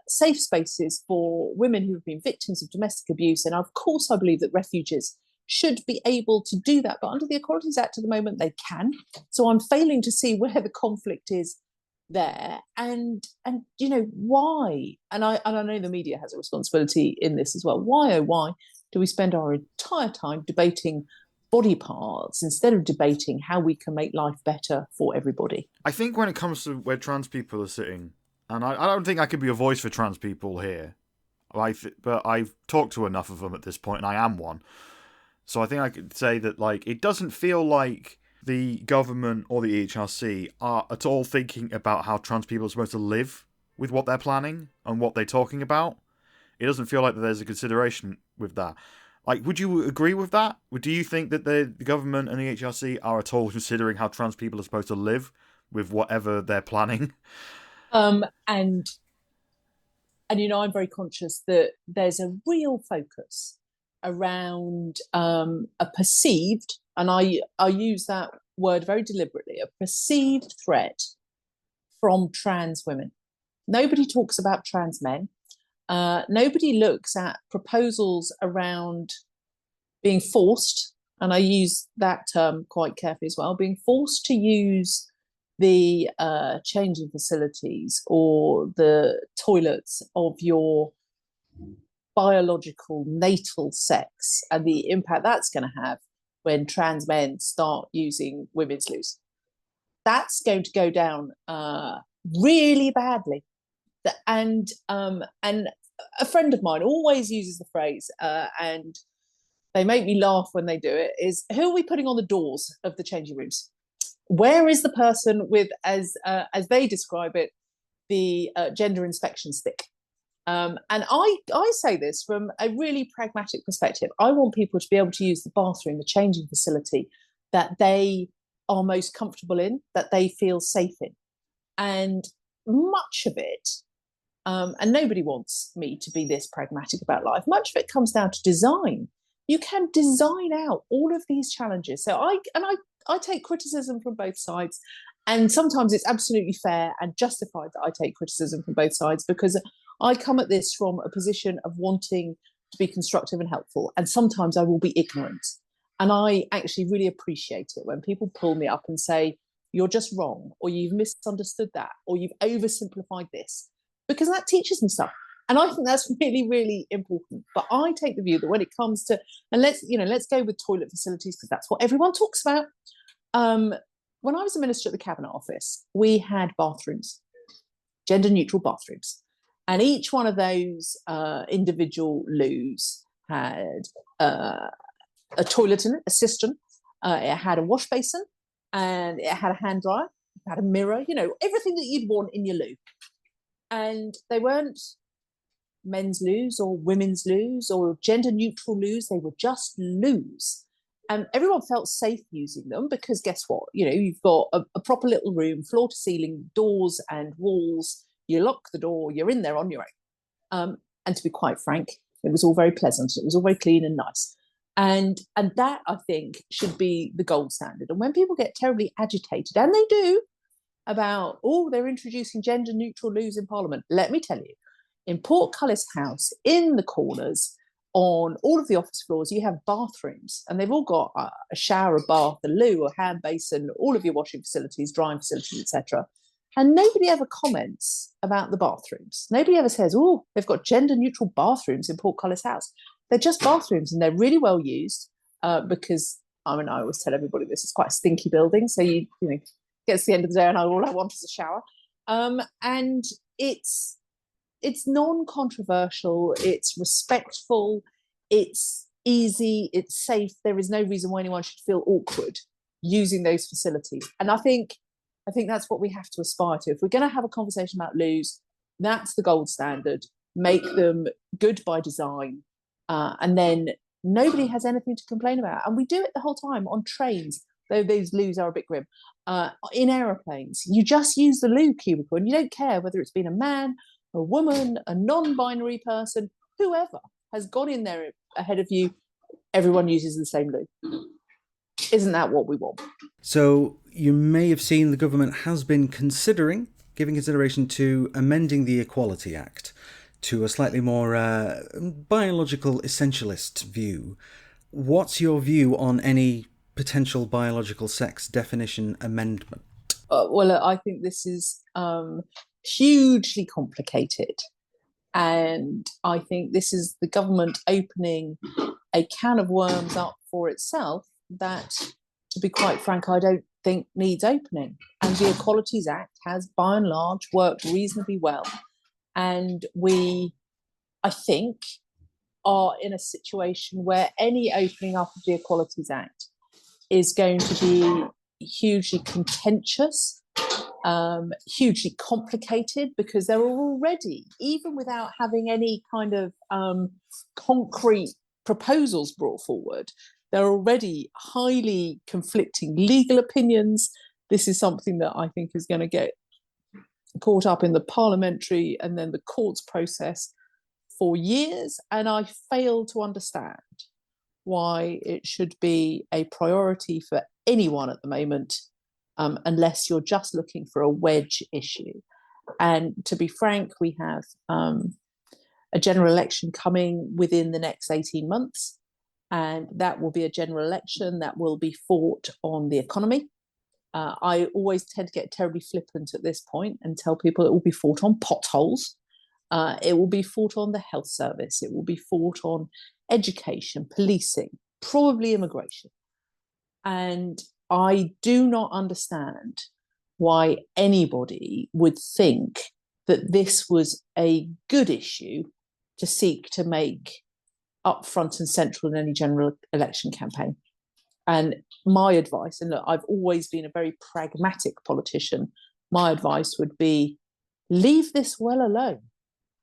safe spaces for women who have been victims of domestic abuse. And of course, I believe that refugees should be able to do that. But under the Equalities Act at the moment, they can. So I'm failing to see where the conflict is there. And why? And I know the media has a responsibility in this as well. Why, oh, why do we spend our entire time debating body parts instead of debating how we can make life better for everybody? I think when it comes to where trans people are sitting, and I don't think I could be a voice for trans people here, but I've talked to enough of them at this point, and I am one. So I think I could say that, it doesn't feel like the government or the EHRC are at all thinking about how trans people are supposed to live with what they're planning and what they're talking about. It doesn't feel like there's a consideration with that. Would you agree with that? Do you think that the government and the EHRC are at all considering how trans people are supposed to live with whatever they're planning? And I'm very conscious that there's a real focus around a perceived, and I use that word very deliberately, a perceived threat from trans women. Nobody talks about trans men. Nobody looks at proposals around being forced, and I use that term quite carefully as well, being forced to use the changing facilities or the toilets of your biological natal sex, and the impact that's going to have when trans men start using women's loos. That's going to go down really badly. And a friend of mine always uses the phrase, and they make me laugh when they do it, is, who are we putting on the doors of the changing rooms? Where is the person with, as they describe it, the gender inspection stick? And I say this from a really pragmatic perspective. I want people to be able to use the bathroom, the changing facility that they are most comfortable in, that they feel safe in. And much of it, and nobody wants me to be this pragmatic about life, much of it comes down to design. You can design out all of these challenges. So I take criticism from both sides, and sometimes it's absolutely fair and justified that I take criticism from both sides, because I come at this from a position of wanting to be constructive and helpful, and sometimes I will be ignorant. And I actually really appreciate it when people pull me up and say, you're just wrong, or you've misunderstood that, or you've oversimplified this, because that teaches me stuff. And I think that's really, really important. But I take the view that when it comes to, and let's go with toilet facilities, because that's what everyone talks about. When I was a minister at the Cabinet Office, we had bathrooms, gender neutral bathrooms. And each one of those individual loos had a toilet in it, a cistern. It had a wash basin, and it had a hand dryer, it had a mirror, everything that you'd want in your loo. And they weren't men's loos or women's loos or gender neutral loos. They were just loos. And everyone felt safe using them because guess what? You've got a proper little room, floor to ceiling, doors and walls. You lock the door, you're in there on your own. And to be quite frank, it was all very pleasant. It was all very clean and nice. And that, I think, should be the gold standard. And when people get terribly agitated, and they do, about, they're introducing gender neutral loos in Parliament, let me tell you, in Portcullis House, in the corners, on all of the office floors, you have bathrooms, and they've all got a shower, a bath, a loo, a hand basin, all of your washing facilities, drying facilities, etc. And nobody ever comments about the bathrooms. Nobody ever says, they've got gender neutral bathrooms in Portcullis House. They're just bathrooms, and they're really well used because, I always tell everybody this is quite a stinky building. So, gets to the end of the day and all I want is a shower. And it's non-controversial, it's respectful, it's easy, it's safe. There is no reason why anyone should feel awkward using those facilities. And I think that's what we have to aspire to. If we're going to have a conversation about loos, that's the gold standard. Make them good by design, and then nobody has anything to complain about. And we do it the whole time on trains, though those loos are a bit grim. In aeroplanes, you just use the loo cubicle, and you don't care whether it's been a man, a woman, a non-binary person, whoever has got in there ahead of you. Everyone uses the same loo. Isn't that what we want? So you may have seen the government has been giving consideration to amending the Equality Act to a slightly more biological essentialist view. What's your view on any potential biological sex definition amendment? Well, I think this is hugely complicated. And I think this is the government opening a can of worms up for itself that, to be quite frank, I don't think needs opening. And the Equalities Act has, by and large, worked reasonably well. And we, I think, are in a situation where any opening up of the Equalities Act is going to be hugely contentious, hugely complicated, because there are already, even without having any kind of concrete proposals brought forward, there are already highly conflicting legal opinions. This is something that I think is going to get caught up in the parliamentary and then the courts process for years. And I fail to understand why it should be a priority for anyone at the moment, unless you're just looking for a wedge issue. And to be frank, we have a general election coming within the next 18 months. And that will be a general election that will be fought on the economy. I always tend to get terribly flippant at this point and tell people it will be fought on potholes. It will be fought on the health service. It will be fought on education, policing, probably immigration. And I do not understand why anybody would think that this was a good issue to seek to make up front and central in any general election campaign. And my advice, and look, I've always been a very pragmatic politician, my advice would be leave this well alone.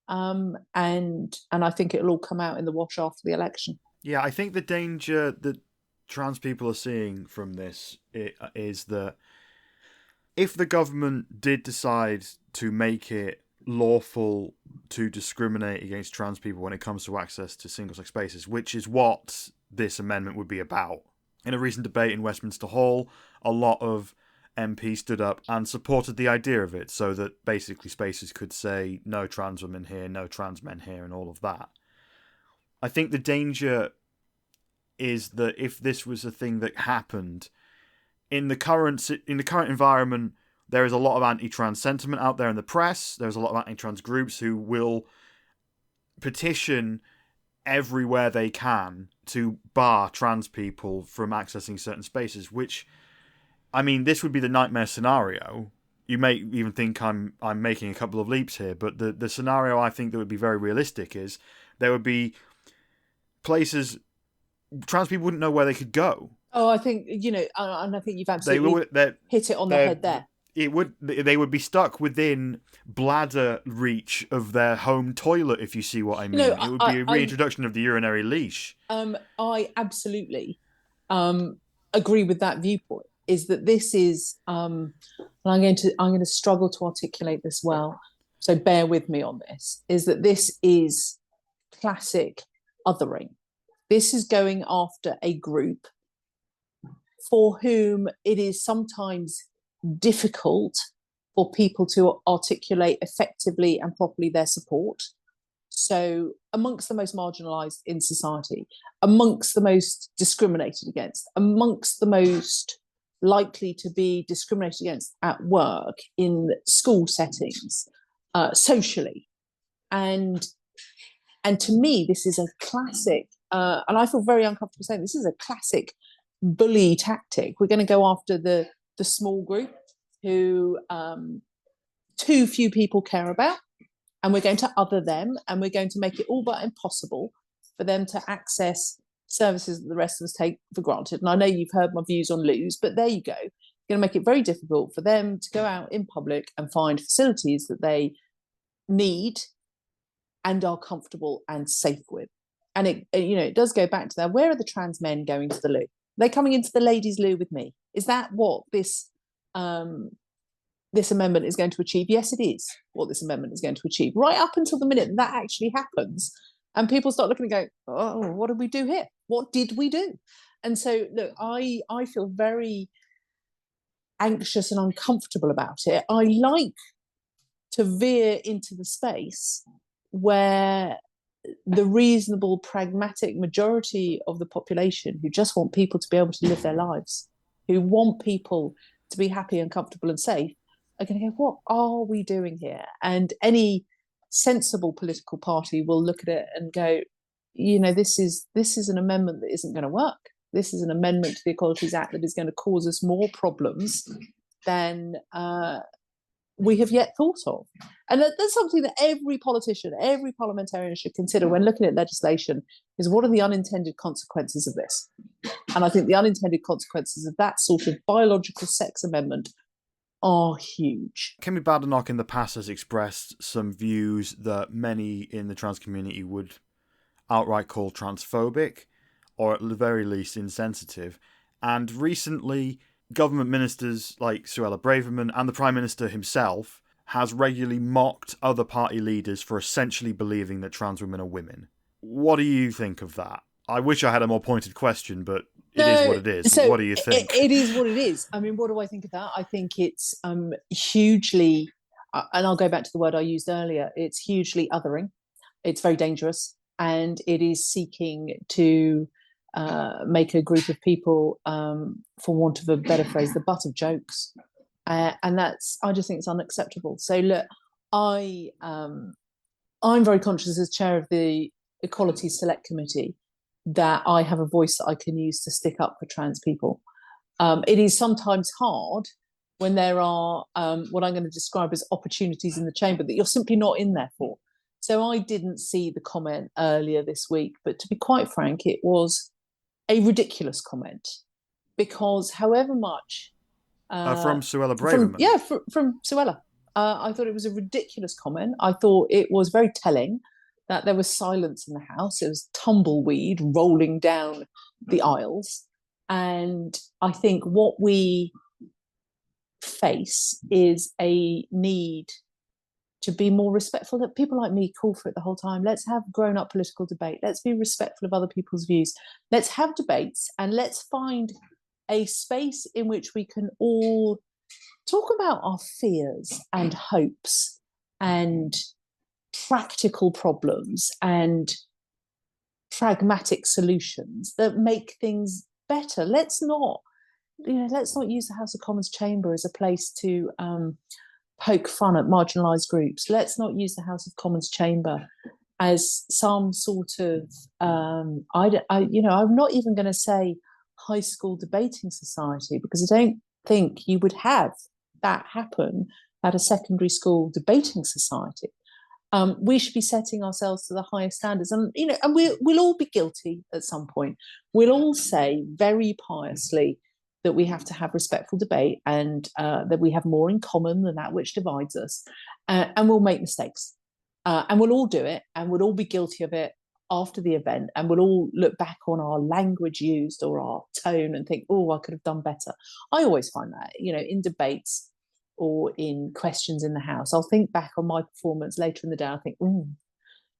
And I think it'll all come out in the wash after the election. Yeah, I think the danger that trans people are seeing from this is that if the government did decide to make it lawful to discriminate against trans people when it comes to access to single-sex spaces, which is what this amendment would be about. In a recent debate in Westminster Hall, a lot of MPs stood up and supported the idea of it, so that basically spaces could say no trans women here, no trans men here, and all of that. I think the danger is that if this was a thing that happened in the current environment, there is a lot of anti-trans sentiment out there in the press. There's a lot of anti-trans groups who will petition everywhere they can to bar trans people from accessing certain spaces, which, I mean, this would be the nightmare scenario you may even think I'm making a couple of leaps here, but the scenario I think that would be very realistic is there would be places trans people wouldn't know where they could go. Oh, I think, and I think you've absolutely hit it on the head there. They would be stuck within bladder reach of their home toilet, if you see what I mean. It would be a reintroduction of the urinary leash. I absolutely agree with that viewpoint. Is that this is, and I'm going to struggle to articulate this well, so bear with me on this. Is that this is classic othering. This is going after a group for whom it is sometimes difficult for people to articulate effectively and properly their support. So amongst the most marginalised in society, amongst the most discriminated against, amongst the most likely to be discriminated against at work, in school settings, socially. And to me, this is a classic, and I feel very uncomfortable saying this is a classic bully tactic. We're going to go after the small group who too few people care about, and we're going to other them, and we're going to make it all but impossible for them to access services that the rest of us take for granted. And I know you've heard my views on loos, but there you go. You're going to make it very difficult for them to go out in public and find facilities that they need and are comfortable and safe with. And it does go back to that. Where are the trans men going to the loo? They're coming into the ladies' loo with me. Is that what this amendment is going to achieve? Yes, it is what this amendment is going to achieve. Right up until the minute that actually happens, and people start looking and go, "Oh, what did we do here? What did we do?" And so, look, I feel very anxious and uncomfortable about it. I like to veer into the space where the reasonable, pragmatic majority of the population who just want people to be able to live their lives, who want people to be happy and comfortable and safe, are going to go, what are we doing here? And any sensible political party will look at it and go, this is an amendment that isn't going to work. This is an amendment to the Equalities Act that is going to cause us more problems than we have yet thought of. And that's something that every politician, every parliamentarian should consider when looking at legislation, is what are the unintended consequences of this? And I think the unintended consequences of that sort of biological sex amendment are huge. Kemi Badenoch in the past has expressed some views that many in the trans community would outright call transphobic, or at the very least insensitive. And recently, government ministers like Suella Braverman and the Prime Minister himself has regularly mocked other party leaders for essentially believing that trans women are women. What do you think of that? I wish I had a more pointed question, but it is what it is. So what do you think? It is what it is. I mean, what do I think of that? I think it's hugely, and I'll go back to the word I used earlier, it's hugely othering. It's very dangerous, and it is seeking to make a group of people, for want of a better phrase, the butt of jokes. And I just think it's unacceptable. So look, I'm very conscious as chair of the Equality Select Committee that I have a voice that I can use to stick up for trans people. It is sometimes hard when there are what I'm going to describe as opportunities in the chamber that you're simply not in there for. So I didn't see the comment earlier this week, but to be quite frank, it was a ridiculous comment, because however much... from Suella Braverman? From Suella. I thought it was a ridiculous comment. I thought it was very telling that there was silence in the House. It was tumbleweed rolling down the aisles. And I think what we face is a need to be more respectful. That people like me call for it the whole time. Let's have grown-up political debate. Let's be respectful of other people's views. Let's have debates, and let's find a space in which we can all talk about our fears and hopes and practical problems and pragmatic solutions that make things better. Let's not use the House of Commons chamber as a place to poke fun at marginalised groups. Let's not use the House of Commons chamber as some sort of I'm not even going to say high school debating society, because I don't think you would have that happen at a secondary school debating society. We should be setting ourselves to the highest standards, and and we'll all be guilty at some point. We'll all say very piously that we have to have respectful debate, and that we have more in common than that which divides us, and we'll make mistakes, and we'll all do it, and we'll all be guilty of it after the event, and we'll all look back on our language used or our tone and think, oh, I could have done better. I always find that, in debates or in questions in the House, I'll think back on my performance later in the day. I think,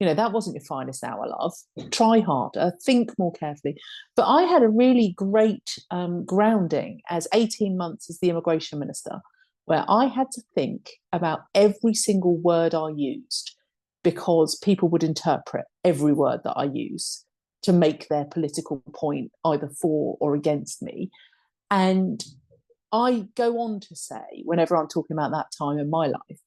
that wasn't your finest hour, love. Try harder, think more carefully. But I had a really great grounding as 18 months as the immigration minister, where I had to think about every single word I used, because people would interpret every word that I use to make their political point either for or against me. And I go on to say, whenever I'm talking about that time in my life,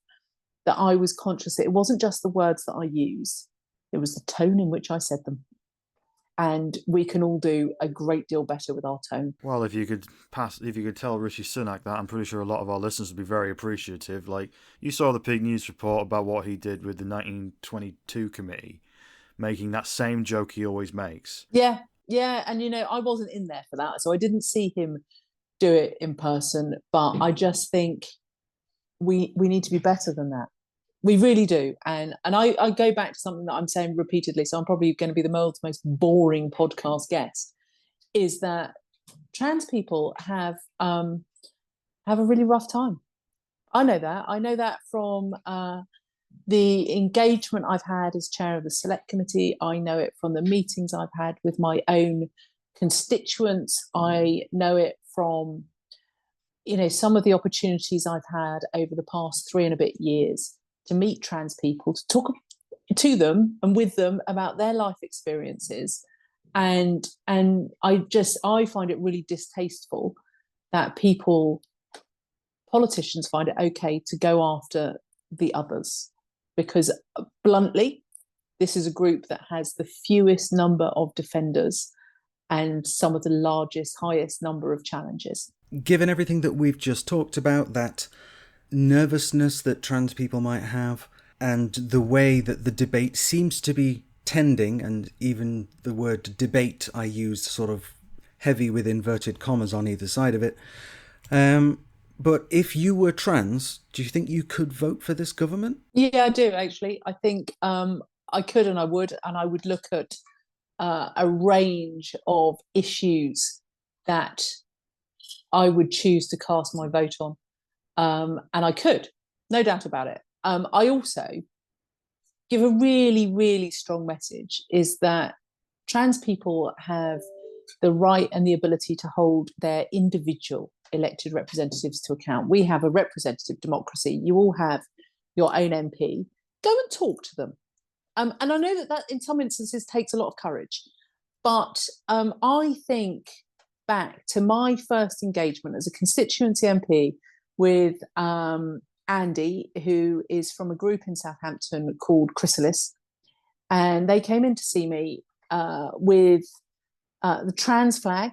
that I was conscious that it wasn't just the words that I used, it was the tone in which I said them. And we can all do a great deal better with our tone. Well, if you could tell Rishi Sunak that, I'm pretty sure a lot of our listeners would be very appreciative. Like, you saw the Pig News report about what he did with the 1922 committee, making that same joke he always makes. Yeah, and I wasn't in there for that, so I didn't see him do it in person. But I just think we need to be better than that. We really do. And I go back to something that I'm saying repeatedly, so I'm probably going to be the world's most boring podcast guest, is that trans people have a really rough time. I know that from the engagement I've had as chair of the select committee. I know it from the meetings I've had with my own constituents. I know it from some of the opportunities I've had over the past 3 and a bit years to meet trans people, to talk to them and with them about their life experiences. And I find it really distasteful that politicians find it okay to go after the others, because bluntly, this is a group that has the fewest number of defenders and some of the highest number of challenges. Given everything that we've just talked about, that nervousness that trans people might have, and the way that the debate seems to be tending, and even the word debate I used sort of heavy with inverted commas on either side of it. But if you were trans, do you think you could vote for this government? Yeah, I do, actually. I think I could, and I would look at a range of issues that I would choose to cast my vote on. And I could, no doubt about it. I also give a really, really strong message, is that trans people have the right and the ability to hold their individual elected representatives to account. We have a representative democracy. You all have your own MP. Go and talk to them. And I know that in some instances takes a lot of courage. But I think back to my first engagement as a constituency MP with Andy, who is from a group in Southampton called Chrysalis. And they came in to see me with the trans flag,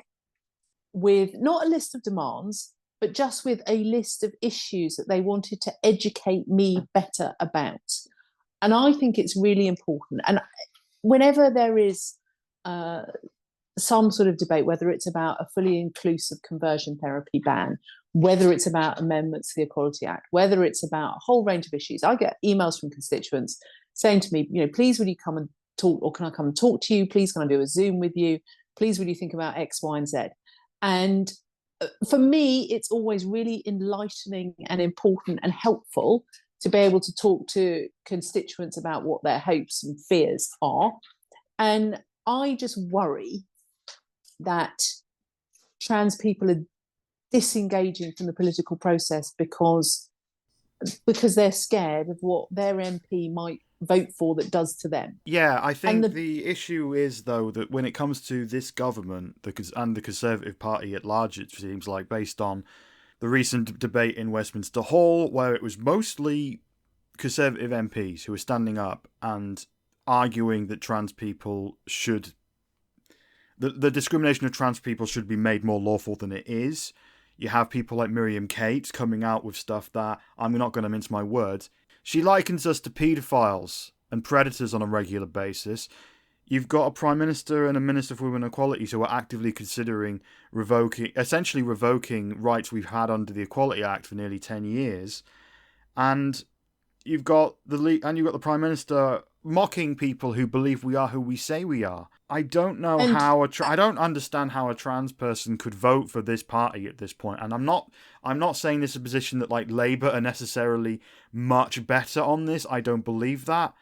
with not a list of demands, but just with a list of issues that they wanted to educate me better about. And I think it's really important. And whenever there is some sort of debate, whether it's about a fully inclusive conversion therapy ban, whether it's about amendments to the Equality Act, whether it's about a whole range of issues, I get emails from constituents saying to me, please, will you come and talk, or can I come and talk to you? Please, can I do a Zoom with you? Please, will you think about X, Y, and Z? And for me, it's always really enlightening and important and helpful to be able to talk to constituents about what their hopes and fears are. And I just worry that trans people are disengaging from the political process because they're scared of what their MP might vote for that does to them. Yeah, I think the issue is, though, that when it comes to this government and the Conservative Party at large, it seems like, based on the recent debate in Westminster Hall, where it was mostly Conservative MPs who were standing up and arguing that trans people should... The discrimination of trans people should be made more lawful than it is. You have people like Miriam Cates coming out with stuff that, I'm not going to mince my words, she likens us to paedophiles and predators on a regular basis. You've got a Prime Minister and a Minister for Women Equalities who are actively considering essentially revoking rights we've had under the Equality Act for nearly 10 years. And you've got the Prime Minister mocking people who believe we are who we say we are. I don't know I don't understand how a trans person could vote for this party at this point. And I'm not saying this is a position that like Labour are necessarily much better on this. I don't believe that.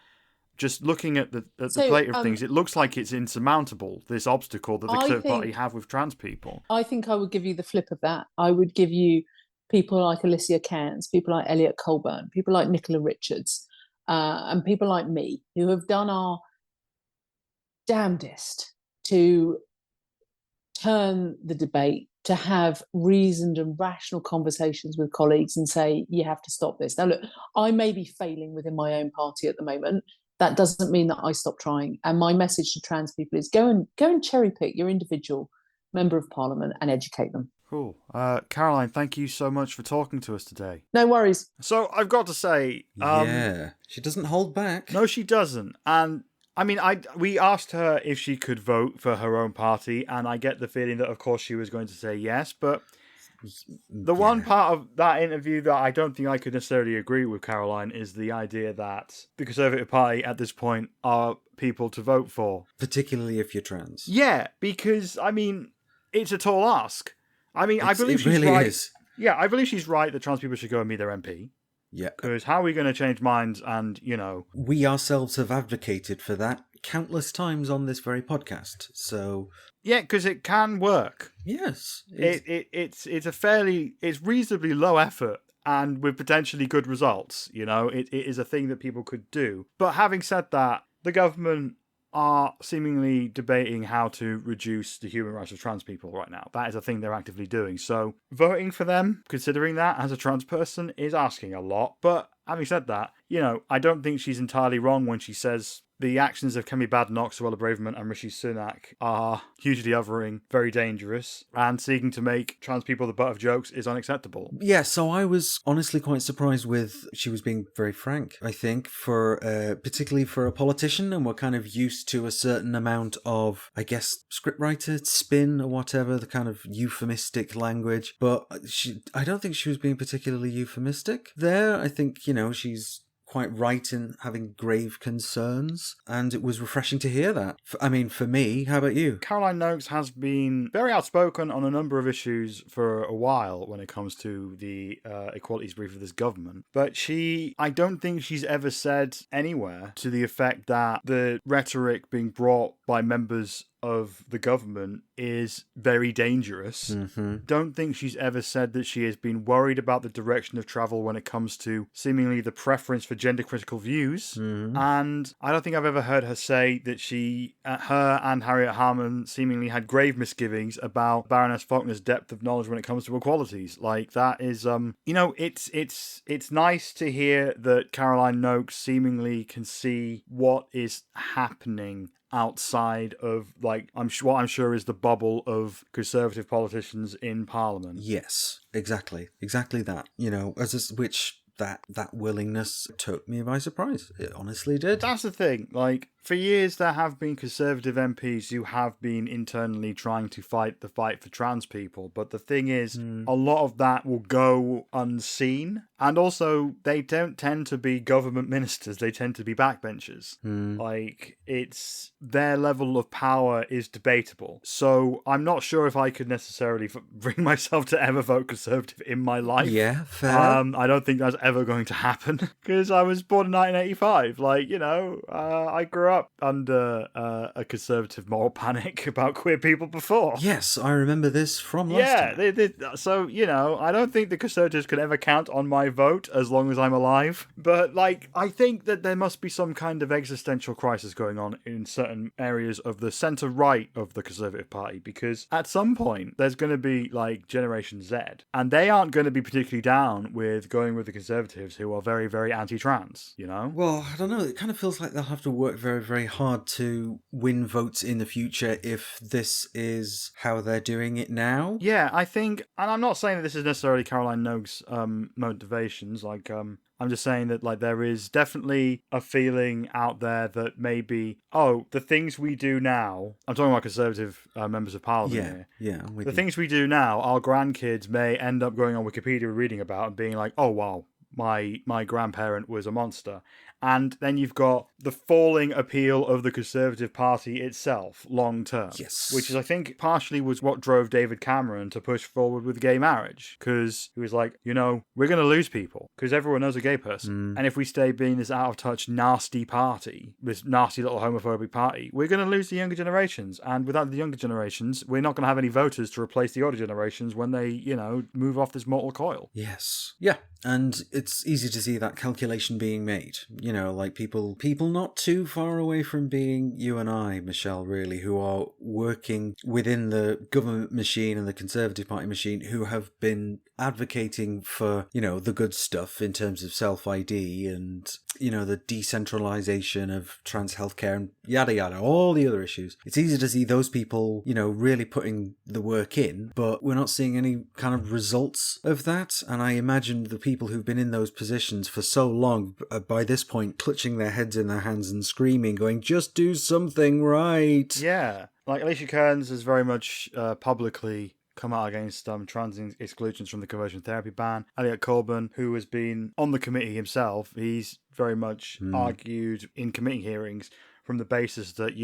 Just looking at the plate of things, it looks like it's insurmountable, this obstacle that the Conservative Party have with trans people. I think I would give you the flip of that. I would give you people like Alicia Cairns, people like Elliot Colburn, people like Nicola Richards, and people like me, who have done our damnedest to turn the debate, to have reasoned and rational conversations with colleagues and say, you have to stop this. Now, look, I may be failing within my own party at the moment. That doesn't mean that I stop trying. And my message to trans people is go and cherry pick your individual member of parliament and educate them. Cool. Caroline, thank you so much for talking to us today. No worries. So I've got to say... yeah, she doesn't hold back. No, she doesn't. And I mean, we asked her if she could vote for her own party, and I get the feeling that, of course, she was going to say yes, but... The one part of that interview that I don't think I could necessarily agree with, Caroline, is the idea that the Conservative Party at this point are people to vote for. Particularly if you're trans. Yeah, because, I mean, it's a tall ask. I mean, I believe she's really right. Is. Yeah, I believe she's right that trans people should go and meet their MP. Yeah. Because how are we going to change minds and, We ourselves have advocated for that countless times on this very podcast, so... Yeah, because it can work. Yes. It's reasonably low effort and with potentially good results. It is a thing that people could do. But having said that, the government are seemingly debating how to reduce the human rights of trans people right now. That is a thing they're actively doing. So voting for them, considering that as a trans person, is asking a lot. But having said that, I don't think she's entirely wrong when she says the actions of Kemi Badenoch, Suella Braverman and Rishi Sunak are hugely othering, very dangerous, and seeking to make trans people the butt of jokes is unacceptable. Yeah, so I was honestly quite surprised with she was being very frank, I think, for particularly for a politician, and we're kind of used to a certain amount of, I guess, scriptwriter spin or whatever, the kind of euphemistic language, but I don't think she was being particularly euphemistic there. I think, she's quite right in having grave concerns, and it was refreshing to hear that. For me, how about you? Caroline Nokes has been very outspoken on a number of issues for a while when it comes to the equalities brief of this government, but I don't think she's ever said anywhere to the effect that the rhetoric being brought by members of the government is very dangerous. Mm-hmm. Don't think she's ever said that she has been worried about the direction of travel when it comes to seemingly the preference for gender critical views. Mm-hmm. And I don't think I've ever heard her say that her and Harriet Harman seemingly had grave misgivings about Baroness Faulkner's depth of knowledge when it comes to equalities. Like, that is, it's nice to hear that Caroline Nokes seemingly can see what is happening outside of, like, what I'm sure is the bubble of Conservative politicians in Parliament. Yes, exactly that. Which that willingness took me by surprise. It honestly did. That's the thing. Like, for years there have been Conservative MPs who have been internally trying to fight the fight for trans people, but the thing is, a lot of that will go unseen, and also they don't tend to be government ministers, they tend to be backbenchers. Like, it's their level of power is debatable, so I'm not sure if I could necessarily bring myself to ever vote Conservative in my life. Yeah, fair. I don't think that's ever going to happen, because I was born in 1985. Like, I grew up under a Conservative moral panic about queer people before. Yes, I remember this from last time. So, I don't think the Conservatives could ever count on my vote as long as I'm alive. But, like, I think that there must be some kind of existential crisis going on in certain areas of the centre-right of the Conservative Party, because at some point there's going to be, like, Generation Z, and they aren't going to be particularly down with going with the Conservatives, who are very, very anti-trans, Well, I don't know, it kind of feels like they'll have to work very, very hard to win votes in the future if this is how they're doing it now. Yeah, I think, and I'm not saying that this is necessarily Caroline Nokes' motivations, like, I'm just saying that, like, there is definitely a feeling out there that maybe, the things we do now, I'm talking about Conservative members of Parliament here. Yeah, I'm with The you. things we do now, our grandkids may end up going on Wikipedia reading about and being like, oh, wow, my grandparent was a monster. And then you've got the falling appeal of the Conservative Party itself, long term. Yes. Which is, I think, partially was what drove David Cameron to push forward with gay marriage. Because he was like, we're going to lose people. Because everyone knows a gay person. And if we stay being this out of touch, nasty party, this nasty little homophobic party, we're going to lose the younger generations. And without the younger generations, we're not going to have any voters to replace the older generations when they, move off this mortal coil. Yes. Yeah. And it's easy to see that calculation being made. Like people not too far away from being you and I, Michelle, really, who are working within the government machine and the Conservative Party machine, who have been advocating for, the good stuff in terms of self-ID and, the decentralization of trans healthcare and yada yada, all the other issues. It's easy to see those people, really putting the work in, but we're not seeing any kind of results of that. And I imagine the people who've been in those positions for so long, by this point, clutching their heads in their hands and screaming, going, just do something right. Yeah. Like Alicia Kearns has very much publicly come out against trans exclusions from the conversion therapy ban. Elliot Corbyn, who has been on the committee himself, he's very much argued in committee hearings from the basis that,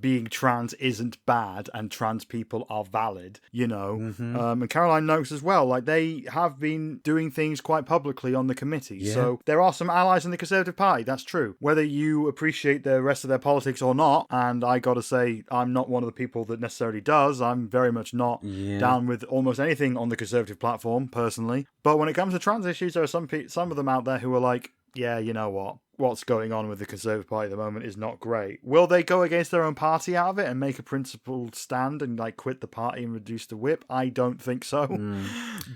being trans isn't bad and trans people are valid, and Caroline Nokes as well. Like, they have been doing things quite publicly on the committee. Yeah. So there are some allies in the Conservative Party, that's true. Whether you appreciate the rest of their politics or not, and I gotta say, I'm not one of the people that necessarily does. I'm very much not down with almost anything on the Conservative platform, personally. But when it comes to trans issues, there are some of them out there who are like, yeah, you know what? What's going on with the Conservative Party at the moment is not great. Will they go against their own party out of it and make a principled stand and quit the party and reduce the whip? I don't think so.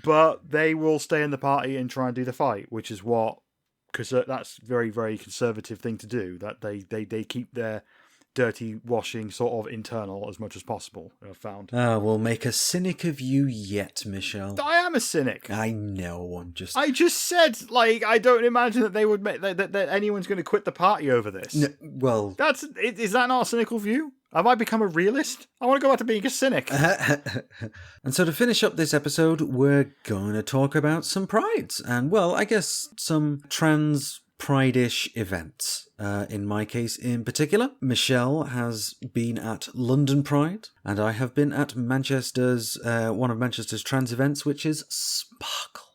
But they will stay in the party and try and do the fight, which is because that's very, very conservative thing to do. That they keep their dirty washing sort of internal as much as possible, I've found. We'll make a cynic of you yet, Michelle. I am a cynic. I know, I just said, I don't imagine that they would make that anyone's going to quit the party over this. No, well, is that not a cynical view? Have I become a realist? I want to go back to being a cynic. And so to finish up this episode, we're going to talk about some prides and, well, I guess some trans Pride-ish events. In my case in particular, Michelle has been at London Pride, and I have been at Manchester's one of Manchester's trans events, which is Sparkle.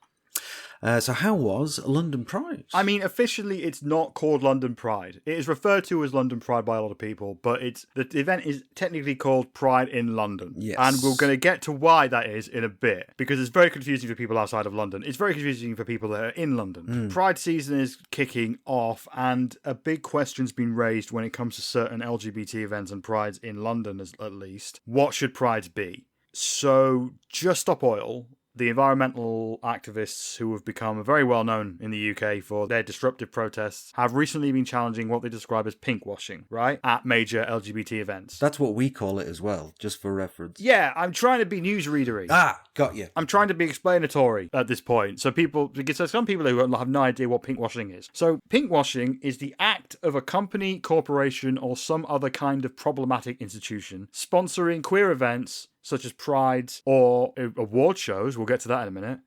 So how was London Pride? I mean, officially it's not called London Pride. It is referred to as London Pride by a lot of people, but the event is technically called Pride in London. Yes. And we're going to get to why that is in a bit, because it's very confusing for people outside of London. It's very confusing for people that are in London. Pride season is kicking off, and a big question's been raised when it comes to certain LGBT events and prides in London, at least. What should prides be? So, Just Stop Oil, the environmental activists who have become very well known in the UK for their disruptive protests, have recently been challenging what they describe as pinkwashing, right? At major LGBT events. That's what we call it as well, just for reference. Yeah, I'm trying to be newsreadery. Got you. I'm trying to be explanatory at this point. Because there's some people who have no idea what pinkwashing is. So pinkwashing is the act of a company, corporation, or some other kind of problematic institution sponsoring queer events such as prides or award shows, we'll get to that in a minute,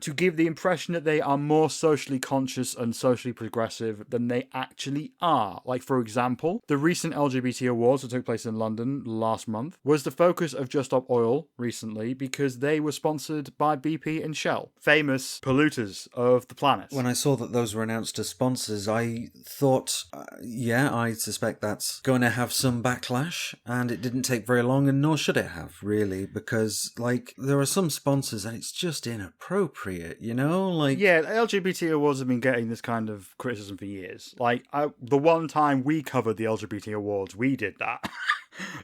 to give the impression that they are more socially conscious and socially progressive than they actually are. Like, for example, the recent LGBT awards that took place in London last month was the focus of Just Stop Oil recently because they were sponsored by BP and Shell, famous polluters of the planet. When I saw that those were announced as sponsors, I thought, I suspect that's going to have some backlash, and it didn't take very long, and nor should it have, really, because, there are some sponsors and it's just inappropriate, Yeah, LGBT awards have been getting this kind of criticism for years. The one time we covered the LGBT awards, we did that.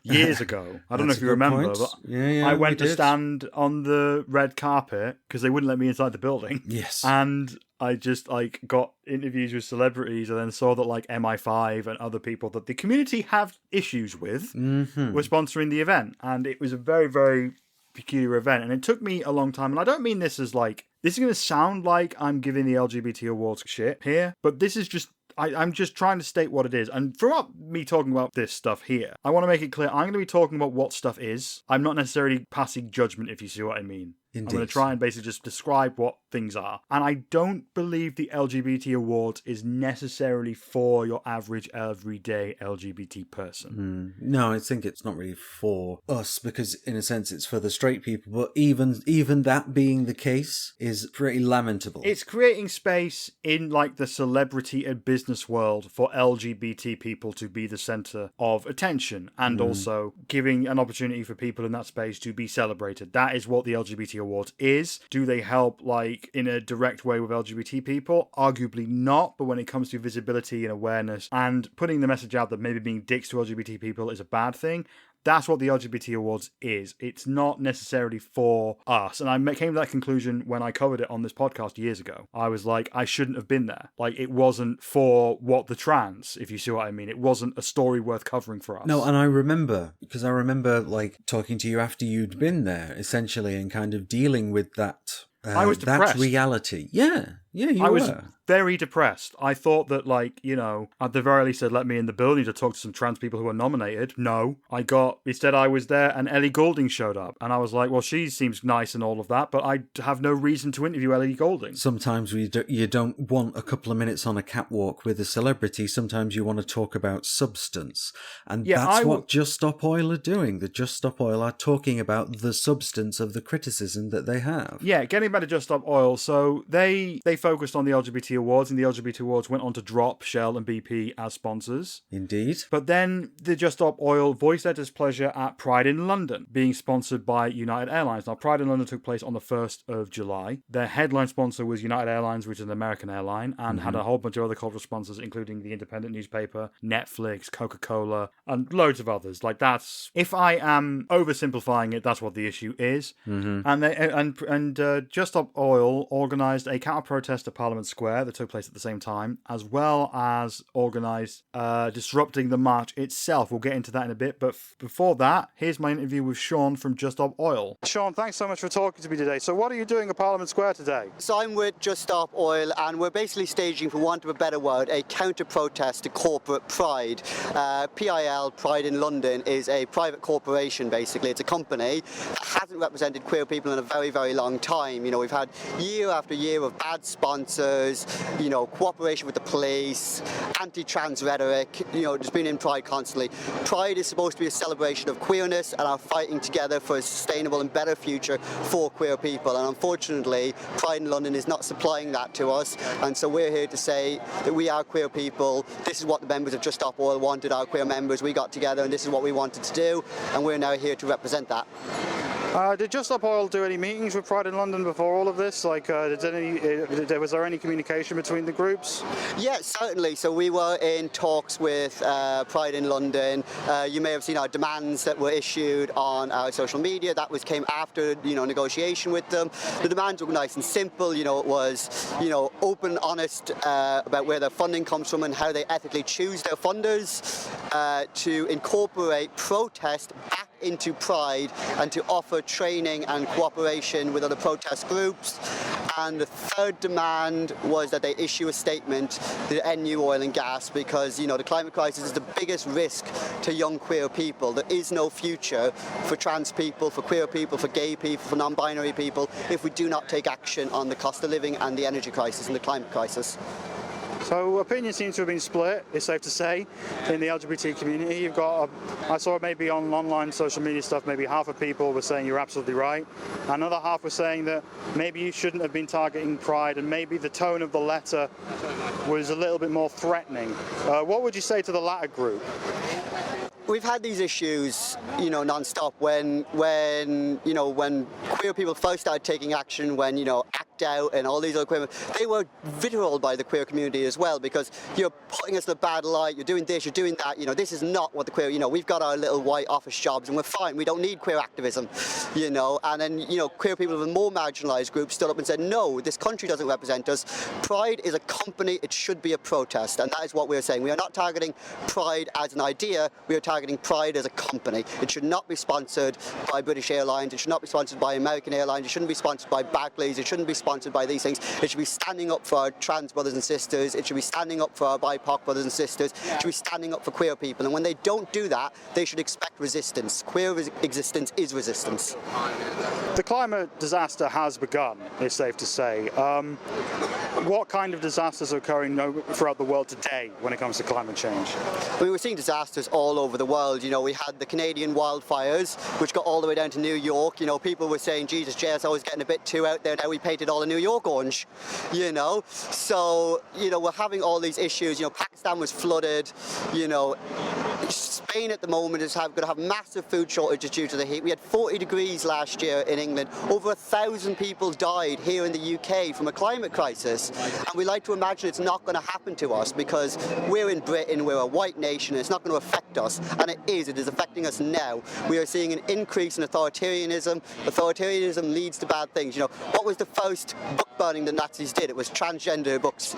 years ago. I don't know That's if a you good remember, point. but Yeah, I we went to did. stand on the red carpet because they wouldn't let me inside the building. Yes. And I just like got interviews with celebrities and then saw that like MI5 and other people that the community have issues with were sponsoring the event. And it was a very, very peculiar event. And it took me a long time. And I don't mean this as like, this is going to sound like I'm giving the LGBT awards shit here, but this is just, I'm just trying to state what it is. And throughout me talking about this stuff here, I want to make it clear I'm going to be talking about what stuff is. I'm not necessarily passing judgment, if you see what I mean. Indeed. I'm going to try and basically just describe what things are. And I don't believe the LGBT awards is necessarily for your average, everyday LGBT person. No, I think it's not really for us because, in a sense, it's for the straight people. But even that being the case is pretty lamentable. It's creating space in like the celebrity and business world for LGBT people to be the center of attention, and also giving an opportunity for people in that space to be celebrated. That is what the LGBT awards is. Do they help like in a direct way with LGBT people? Arguably not, but when it comes to visibility and awareness and putting the message out that maybe being dicks to LGBT people is a bad thing, that's what the LGBT Awards is. It's not necessarily for us. And I came to that conclusion when I covered it on this podcast years ago. I was like, I shouldn't have been there. Like, it wasn't for what the trans, if you see what I mean. It wasn't a story worth covering for us. No, and I remember, because I remember, like, talking to you after you'd been there, essentially, and kind of dealing with that. I was depressed. That reality. Yeah, you I were. was very depressed. I thought that, like, you know, at the very least, they'd let me in the building to talk to some trans people who were nominated. No. Instead I was there and Ellie Goulding showed up. And I was like, well, she seems nice and all of that, but I have no reason to interview Ellie Goulding. Sometimes you don't want a couple of minutes on a catwalk with a celebrity. Sometimes you want to talk about substance. And that's what Just Stop Oil are doing. The Just Stop Oil are talking about the substance of the criticism that they have. Yeah, getting back to Just Stop Oil. So they focused on the LGBT Awards, and the LGBT Awards went on to drop Shell and BP as sponsors. Indeed. But then the Just Stop Oil voiced their displeasure at Pride in London, being sponsored by United Airlines. Now, Pride in London took place on the 1st of July. Their headline sponsor was United Airlines, which is an American airline, and had a whole bunch of other cultural sponsors, including the Independent newspaper, Netflix, Coca-Cola, and loads of others. Like, that's, if I am oversimplifying it, that's what the issue is. And Just Stop Oil organised a counter-protest at Parliament Square that took place at the same time, as well as organised disrupting the march itself. We'll get into that in a bit, but before that, here's my interview with Sean from Just Stop Oil. Sean, thanks so much for talking to me today. So what are you doing at Parliament Square today? So I'm with Just Stop Oil, and we're basically staging, for want of a better word, a counter-protest to corporate pride. PIL, Pride in London, is a private corporation, basically. It's a company that hasn't represented queer people in a very, very long time. You know, we've had year after year of bad sponsors, you know, cooperation with the police, anti-trans rhetoric, you know, just been in Pride constantly. Pride is supposed to be a celebration of queerness and our fighting together for a sustainable and better future for queer people. And unfortunately, Pride in London is not supplying that to us. And so we're here to say that we are queer people. This is what the members of Just Stop Oil wanted, our queer members. We got together and this is what we wanted to do. And we're now here to represent that. Did Just Stop Oil do any meetings with Pride in London before all of this? Like, was there any communication between the groups? Yeah, certainly. So we were in talks with Pride in London. You may have seen our demands that were issued on our social media. That came after, you know, negotiation with them. The demands were nice and simple. You know, it was, you know, open, honest about where their funding comes from and how they ethically choose their funders, to incorporate protest back into Pride and to offer training and cooperation with other protest groups. And the third demand was that they issue a statement to end new oil and gas because, you know, the climate crisis is the biggest risk to young queer people. There is no future for trans people, for queer people, for gay people, for non-binary people if we do not take action on the cost of living and the energy crisis and the climate crisis. So opinion seems to have been split, it's safe to say, in the LGBT community. You've got, I saw it maybe on online social media stuff, maybe half of people were saying you're absolutely right. Another half were saying that maybe you shouldn't have been targeting Pride and maybe the tone of the letter was a little bit more threatening. What would you say to the latter group? We've had these issues, you know, non-stop when queer people first started taking action, when, you know, Act Out and all these other queer, they were vitrioled by the queer community as well, because you're putting us in a bad light, you're doing this, you're doing that, this is not what the queer, we've got our little white office jobs and we're fine, we don't need queer activism, and then, queer people of a more marginalised group stood up and said, no, this country doesn't represent us. Pride is a company, it should be a protest, and that is what we're saying. We are not targeting Pride as an idea, we are targeting Pride as a company. It should not be sponsored by British Airlines, it should not be sponsored by American Airlines, it shouldn't be sponsored by Barclays, it shouldn't be sponsored by these things. It should be standing up for our trans brothers and sisters, it should be standing up for our BIPOC brothers and sisters, it should be standing up for queer people, and when they don't do that, they should expect resistance. Queer existence is resistance. The climate disaster has begun, it's safe to say. What kind of disasters are occurring throughout the world today when it comes to climate change? We're seeing disasters all over the world. We had the Canadian wildfires, which got all the way down to New York. People were saying, Jesus, JSO is getting a bit too out there. Now we painted all of New York orange, So, we're having all these issues. Pakistan was flooded, Spain at the moment is going to have massive food shortages due to the heat. We had 40 degrees last year in England. Over 1,000 people died here in the UK from a climate crisis. And we like to imagine it's not going to happen to us because we're in Britain, we're a white nation, and it's not going to affect us. And it is affecting us now. We are seeing an increase in authoritarianism. Authoritarianism leads to bad things. What was the first book burning the Nazis did? It was transgender books.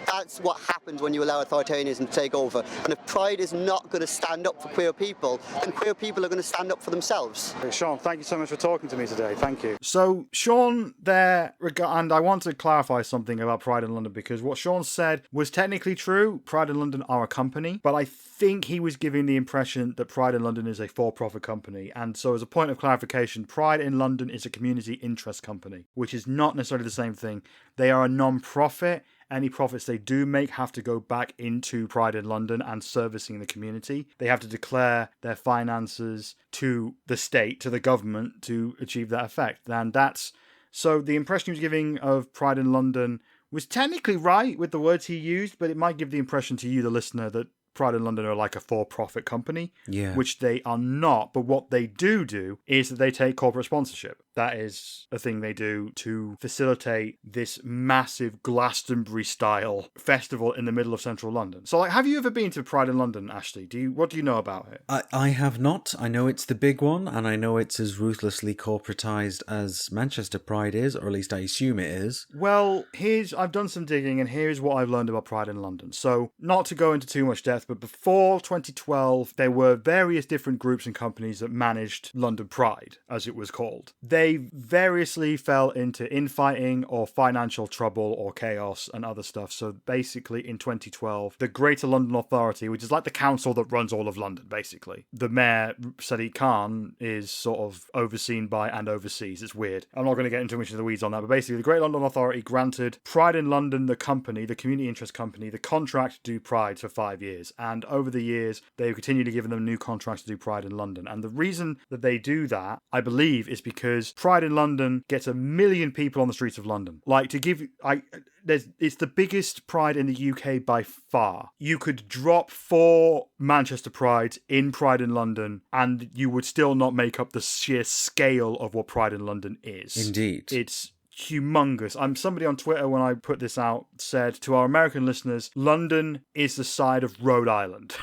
That's what happens when you allow authoritarianism to take over. And if Pride is not going to stand up for queer people, then queer people are going to stand up for themselves. Sean, thank you so much for talking to me today. Thank you. So, Sean there, and I want to clarify something about Pride in London, because what Sean said was technically true. Pride in London are a company, but I think he was giving the impression that Pride in London is a for-profit company. And so as a point of clarification, Pride in London is a community interest company, which is not necessarily the same thing. They are a non-profit. Any profits they do make have to go back into Pride in London and servicing the community. They have to declare their finances to the state, to the government, to achieve that effect. And that's... So the impression he was giving of Pride in London was technically right with the words he used, but it might give the impression to you, the listener, that Pride in London are like a for-profit company, which they are not. But what they do is that they take corporate sponsorship. That is a thing they do to facilitate this massive Glastonbury-style festival in the middle of central London. So, have you ever been to Pride in London, Ashley? What do you know about it? I have not. I know it's the big one, and I know it's as ruthlessly corporatized as Manchester Pride is, or at least I assume it is. Well, I've done some digging, and here's what I've learned about Pride in London. So, not to go into too much depth, but before 2012, there were various different groups and companies that managed London Pride, as it was called. They variously fell into infighting or financial trouble or chaos and other stuff. So basically in 2012, the Greater London Authority, which is like the council that runs all of London, basically. The mayor, Sadiq Khan, is sort of overseen by and oversees. It's weird. I'm not going to get into much of the weeds on that, but basically the Greater London Authority granted Pride in London, the company, the community interest company, the contract to do Pride for 5 years. And over the years, they've continued to give them new contracts to do Pride in London. And the reason that they do that, I believe, is because Pride in London gets 1 million people on the streets of London. It's the biggest Pride in the UK by far. You could drop 4 Manchester Prides in Pride in London and you would still not make up the sheer scale of what Pride in London is. Indeed. It's humongous. Somebody on Twitter, when I put this out, said to our American listeners, London is the side of Rhode Island.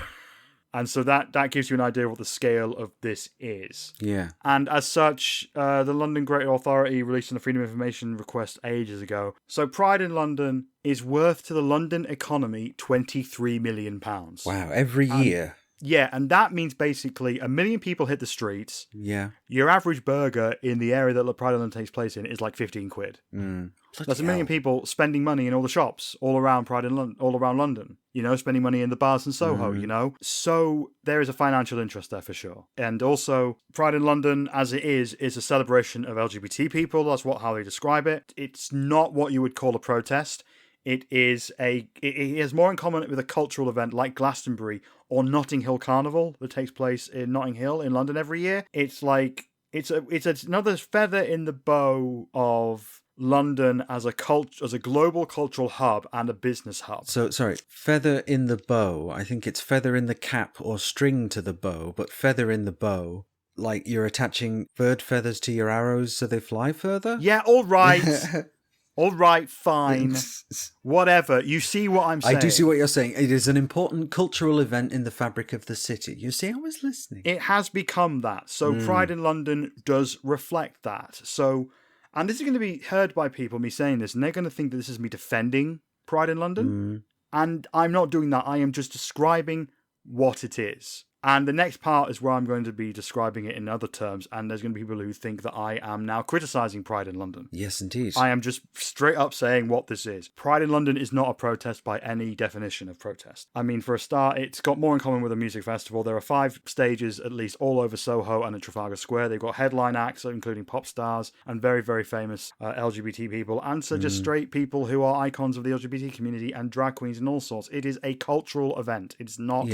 And so that gives you an idea of what the scale of this is. Yeah. And as such, the London Greater Authority released a Freedom of Information request ages ago. So Pride in London is worth to the London economy £23 million. Wow, every year. Yeah, and that means basically 1 million people hit the streets. Yeah. Your average burger in the area that Pride in London takes place in is like 15 quid. That's 1 million people spending money in all the shops all around London. Spending money in the bars in Soho, So there is a financial interest there for sure. And also, Pride in London, as it is a celebration of LGBT people. That's how they describe it. It's not what you would call a protest. It has more in common with a cultural event like Glastonbury or Notting Hill Carnival that takes place in Notting Hill in London every year. It's another feather in the bow of London as a global cultural hub and a business hub. So, sorry, feather in the bow. I think it's feather in the cap or string to the bow, but feather in the bow. Like you're attaching bird feathers to your arrows so they fly further? Yeah, all right. All right, fine. Whatever. You see what I'm saying. I do see what you're saying. It is an important cultural event in the fabric of the city. You see, I was listening. It has become that. So Pride in London does reflect that. So, and this is going to be heard by people, me saying this, and they're going to think that this is me defending Pride in London. And I'm not doing that. I am just describing what it is. And the next part is where I'm going to be describing it in other terms, and there's going to be people who think that I am now criticising Pride in London. Yes, indeed. I am just straight up saying what this is. Pride in London is not a protest by any definition of protest. I mean, for a start, it's got more in common with a music festival. There are 5 stages, at least, all over Soho and in Trafalgar Square. They've got headline acts, including pop stars and very, very famous LGBT people, and so just straight people who are icons of the LGBT community and drag queens and all sorts. It is a cultural event. It's not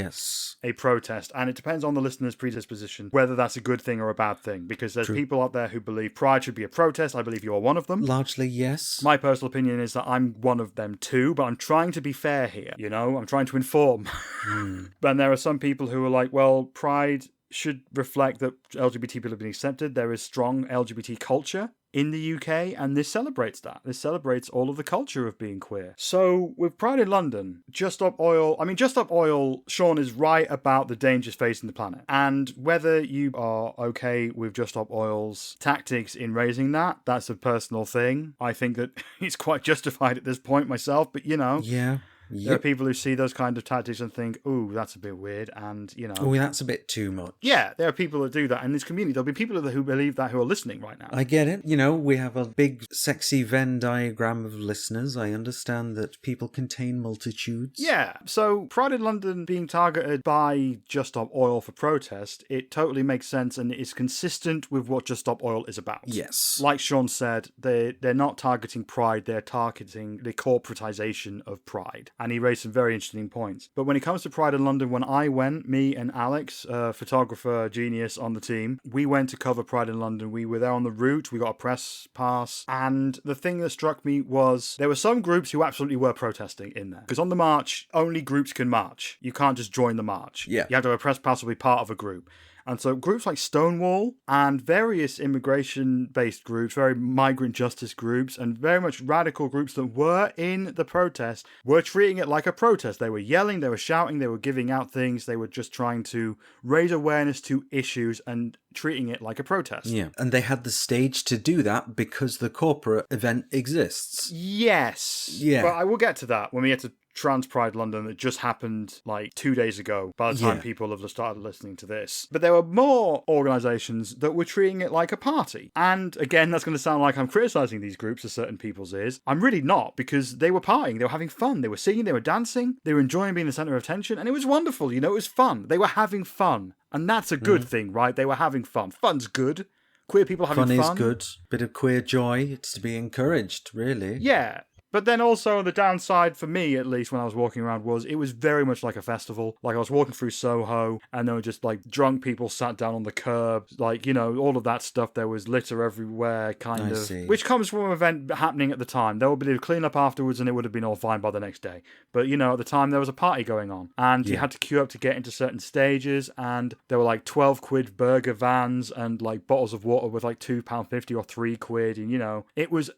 a protest. And it depends on the listener's predisposition whether that's a good thing or a bad thing, because there's people out there who believe Pride should be a protest. I believe you are one of them. Largely, yes. My personal opinion is that I'm one of them too, but I'm trying to be fair here, you know? I'm trying to inform. And there are some people who are like, well, Pride should reflect that LGBT people have been accepted. There is strong LGBT culture in the UK, and this celebrates that. This celebrates all of the culture of being queer. So with Pride in London, Just Stop Oil, Sean is right about the dangers facing the planet. And whether you are okay with Just Stop Oil's tactics in raising that, that's a personal thing. I think that it's quite justified at this point myself, but you know. Yeah. There are people who see those kind of tactics and think, ooh, that's a bit weird, and, you know... Oh, that's a bit too much. Yeah, there are people that do that in this community. There'll be people who believe that who are listening right now. I get it. You know, we have a big, sexy Venn diagram of listeners. I understand that people contain multitudes. Yeah, so Pride in London being targeted by Just Stop Oil for protest, it totally makes sense, and it is consistent with what Just Stop Oil is about. Yes. Like Sean said, they're not targeting Pride, they're targeting the corporatization of Pride. And he raised some very interesting points. But when it comes to Pride in London, when I went, me and Alex, photographer genius on the team, we went to cover Pride in London. We were there on the route, we got a press pass, and the thing that struck me was there were some groups who absolutely were protesting in there. Because on the march, only groups can march. You can't just join the march. Yeah. You have to have a press pass or be part of a group. And so groups like Stonewall and various immigration-based groups, very migrant justice groups, and very much radical groups that were in the protest were treating it like a protest. They were yelling, they were shouting, they were giving out things, they were just trying to raise awareness to issues and treating it like a protest. Yeah, and they had the stage to do that because the corporate event exists. Yes. Yeah. But I will get to that when we get to Trans Pride London that just happened like 2 days ago by the time people have started listening to this. But there were more organisations that were treating it like a party. And again, that's going to sound like I'm criticising these groups as certain people's ears. I'm really not, because they were partying, they were having fun, they were singing, they were dancing, they were enjoying being the centre of attention, and it was wonderful, you know, it was fun. They were having fun. And that's a good thing, right? They were having fun. Fun's good. Queer people having fun. Fun is good. Bit of queer joy. It's to be encouraged, really. Yeah. But then also the downside for me, at least when I was walking around, was it was very much like a festival. Like I was walking through Soho and there were just like drunk people sat down on the curb, like, you know, all of that stuff. There was litter everywhere, kind of, which comes from an event happening at the time. There would be a clean up afterwards and it would have been all fine by the next day. But, you know, at the time there was a party going on and you had to queue up to get into certain stages, and there were like 12 quid burger vans and like bottles of water with like £2.50 or £3, and, you know, it was.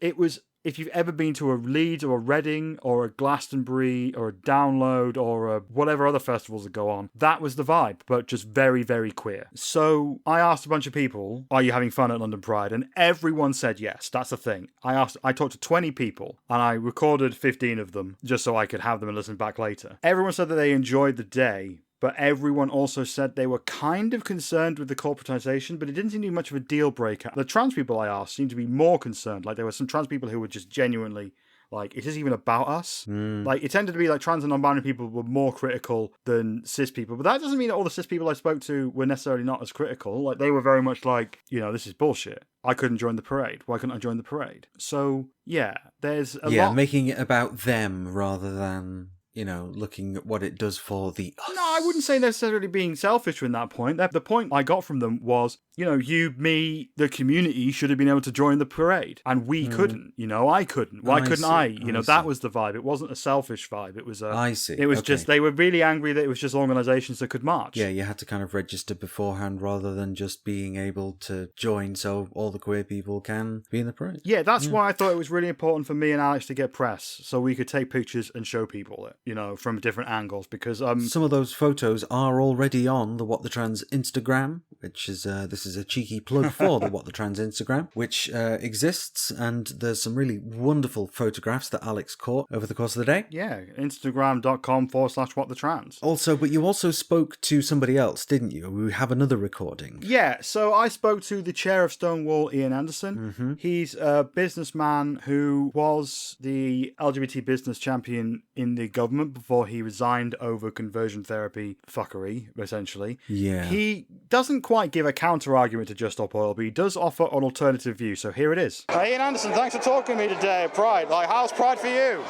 If you've ever been to a Leeds or a Reading or a Glastonbury or a Download or a whatever other festivals that go on, that was the vibe, but just very, very queer. So I asked a bunch of people, are you having fun at London Pride? And everyone said yes. That's the thing. I talked to 20 people and I recorded 15 of them just so I could have them and listen back later. Everyone said that they enjoyed the day, but everyone also said they were kind of concerned with the corporatization, but it didn't seem to be much of a deal breaker. The trans people I asked seemed to be more concerned. Like there were some trans people who were just genuinely like, is this even about us? Like it tended to be like trans and non-binary people were more critical than cis people, but that doesn't mean that all the cis people I spoke to were necessarily not as critical. Like they were very much like, you know, this is bullshit. I couldn't join the parade. Why couldn't I join the parade? So yeah, there's a lot. Making it about them rather than... looking at what it does for the us. No, I wouldn't say necessarily being selfish in that point. The point I got from them was, you, me, the community should have been able to join the parade. And we couldn't. I couldn't. Why couldn't I? That was the vibe. It wasn't a selfish vibe. It was I see. It was just, they were really angry that it was just organisations that could march. Yeah, you had to kind of register beforehand rather than just being able to join so all the queer people can be in the parade. Yeah, that's why I thought it was really important for me and Alex to get press so we could take pictures and show people it, from different angles, because some of those photos are already on the What the Trans Instagram, which is this is a cheeky plug for the What the Trans Instagram, which exists, and there's some really wonderful photographs that Alex caught over the course of the day. Yeah, Instagram.com/whatthetrans. Also, but you also spoke to somebody else, didn't you? We have another recording. Yeah, so I spoke to the chair of Stonewall, Ian Anderson. Mm-hmm. He's a businessman who was the LGBT business champion in the government before he resigned over conversion therapy fuckery, essentially. Yeah. He doesn't quite give a counter-argument to Just Stop Oil, but he does offer an alternative view, so here it is. Ian Anderson, thanks for talking to me today at Pride. How's Pride for you?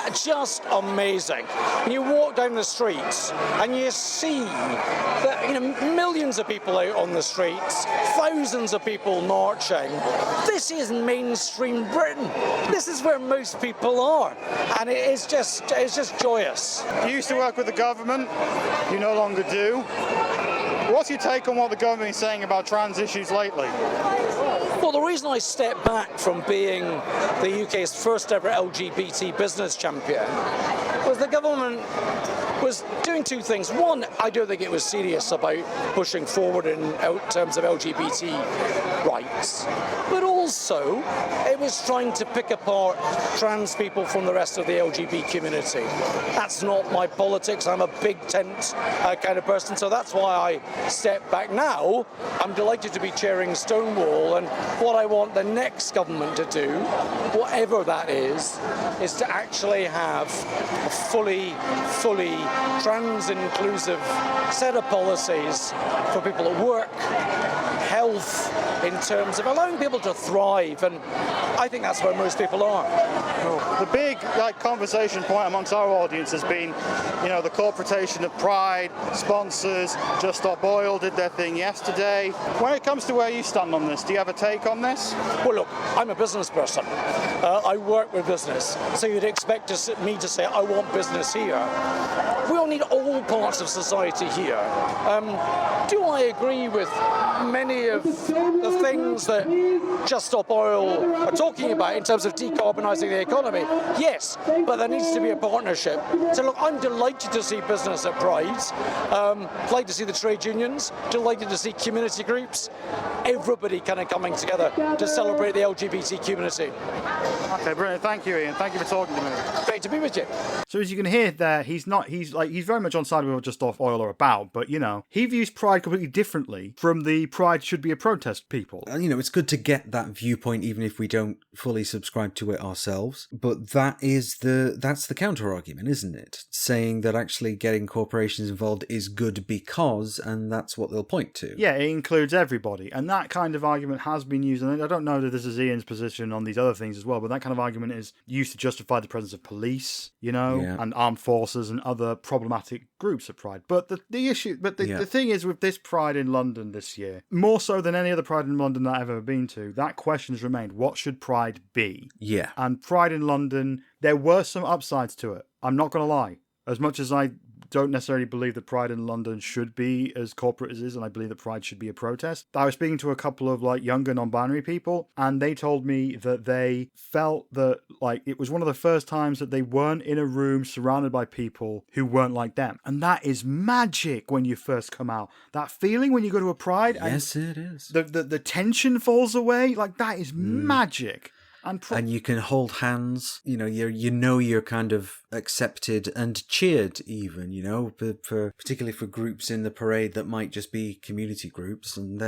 It's just amazing. You walk down the streets and you see that, millions of people out on the streets, thousands of people marching. This is mainstream Britain. This is where most people are, and it's just joyous. You used to work with the government. You no longer do. What's your take on what the government is saying about trans issues lately? Well, the reason I stepped back from being the UK's first ever LGBT business champion was the government was doing two things. One, I don't think it was serious about pushing forward in terms of LGBT rights, but also it was trying to pick apart trans people from the rest of the LGBT community. That's not my politics. I'm a big tent kind of person, so that's why I stepped back. Now, I'm delighted to be chairing Stonewall, and what I want the next government to do, whatever that is to actually have a fully trans-inclusive set of policies for people at work, health, in terms of allowing people to thrive, and I think that's where most people are. The big conversation point amongst our audience has been, the corporation of Pride, sponsors, Just Stop Oil did their thing yesterday. When it comes to where you stand on this, do you have a take on this? Well, look, I'm a business person. I work with business, so you'd expect me to say I want business here. We all need all parts of society here. Do I agree with many of the things that Just Stop Oil are talking about in terms of decarbonising the economy? Yes, but there needs to be a partnership. So look, I'm delighted to see business at Pride, delighted to see the trade unions, delighted to see community groups, everybody kind of coming together to celebrate the LGBT community. Okay, brilliant. Thank you, Ian. Thank you for talking to me. Great to be with you. So as you can hear there, he's very much on side with what Just Stop Oil are about, but he views Pride completely differently from the Pride should be a protest people. It's good to get that viewpoint even if we don't fully subscribe to it ourselves, but that's the counter argument, isn't it? Saying that actually getting corporations involved is good because, and that's what they'll point to. Yeah, it includes everybody, and that kind of argument has been used, and I don't know that this is Ian's position on these other things as well, but that kind of argument is used to justify the presence of police, and armed forces and other problematic groups at Pride. But the thing is with this Pride in London this year, more so than any other Pride in London that I've ever been to, that question has remained, what should Pride be? Yeah. And Pride in London, there were some upsides to it. I'm not going to lie. As much as I don't necessarily believe that Pride in London should be as corporate as it is, and I believe that Pride should be a protest, I was speaking to a couple of younger non-binary people, and they told me that they felt that it was one of the first times that they weren't in a room surrounded by people who weren't like them. And that is magic when you first come out. That feeling when you go to a Pride, yes, it is. The tension falls away. that is magic. And you can hold hands, you're kind of accepted and cheered even, particularly for groups in the parade that might just be community groups, and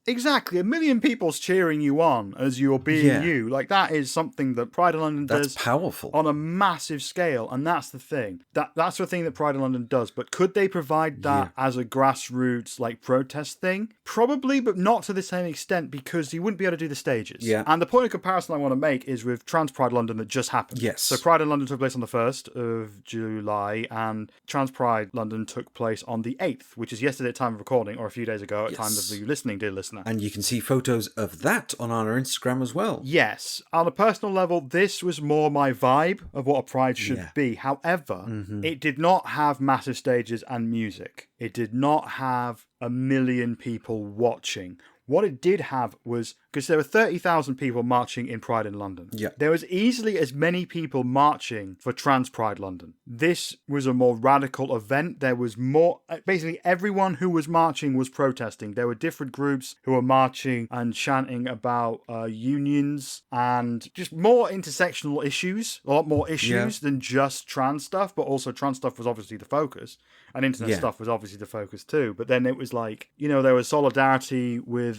Exactly. 1 million people's cheering you on as you're being you. Like, that is something that Pride in London does. That's powerful. On a massive scale. And that's the thing. That's the thing that Pride in London does. But could they provide that as a grassroots, like, protest thing? Probably, but not to the same extent, because you wouldn't be able to do the stages. Yeah. And the point of comparison I want to make is with Trans Pride London that just happened. Yes. So Pride in London took place on the 1st of July, and Trans Pride London took place on the 8th, which is yesterday at time of recording, or a few days ago at time of you listening, dear listener. And you can see photos of that on our Instagram as well. Yes. On a personal level, this was more my vibe of what a Pride should be. However, it did not have massive stages and music. It did not have 1 million people watching. What it did have was, because there were 30,000 people marching in Pride in London. Yeah. There was easily as many people marching for Trans Pride London. This was a more radical event. There was more, basically everyone who was marching was protesting. There were different groups who were marching and chanting about unions and just more intersectional issues, a lot more issues than just trans stuff, but also trans stuff was obviously the focus. And internet stuff was obviously the focus too. But then it was like, you know, there was solidarity with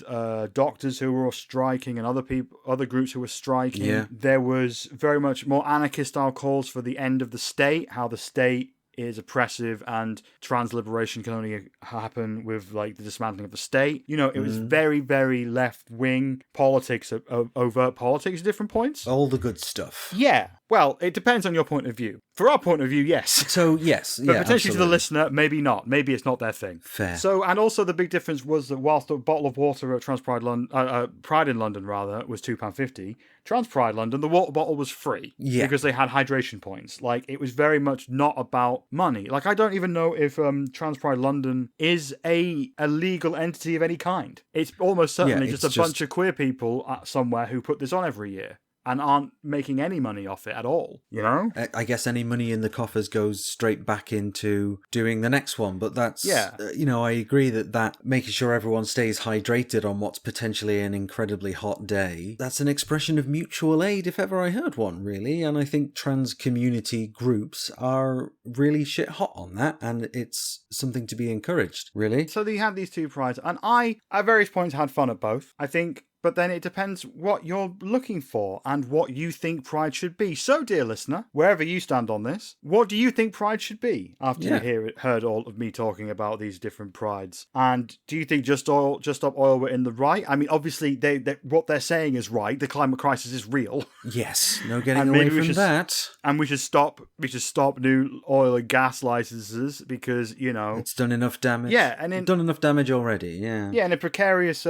doctors who were striking and other groups who were striking. Yeah. There was very much more anarchist-style calls for the end of the state, how the state is oppressive and trans liberation can only happen with like the dismantling of the state. You know, it was very, very left-wing politics, overt politics at different points. All the good stuff. Yeah. Well, it depends on your point of view. For our point of view, yes. So, yes. But potentially to the listener, maybe not. Maybe it's not their thing. Fair. So, and also the big difference was that whilst a bottle of water at Pride in London was £2.50, Trans Pride London, the water bottle was free. Yeah. Because they had hydration points. Like, it was very much not about money. Like, I don't even know if Trans Pride London is a legal entity of any kind. It's almost certainly just a bunch of queer people somewhere who put this on every year and aren't making any money off it at all, you know? I guess any money in the coffers goes straight back into doing the next one, but that's, you know, I agree that making sure everyone stays hydrated on what's potentially an incredibly hot day, that's an expression of mutual aid if ever I heard one, really, and I think trans community groups are really shit hot on that, and it's something to be encouraged, really. So they had these two prides, and I, at various points, had fun at both, I think. But then it depends what you're looking for and what you think Pride should be. So, dear listener, wherever you stand on this, what do you think Pride should be after you heard all of me talking about these different Prides? And do you think Just Stop Oil were in the right? I mean, obviously, what they're saying is right. The climate crisis is real. Yes, no getting away from that. And we should stop new oil and gas licenses because, you know, it's done enough damage. Yeah, and it's done enough damage already. Yeah. Yeah, in a precarious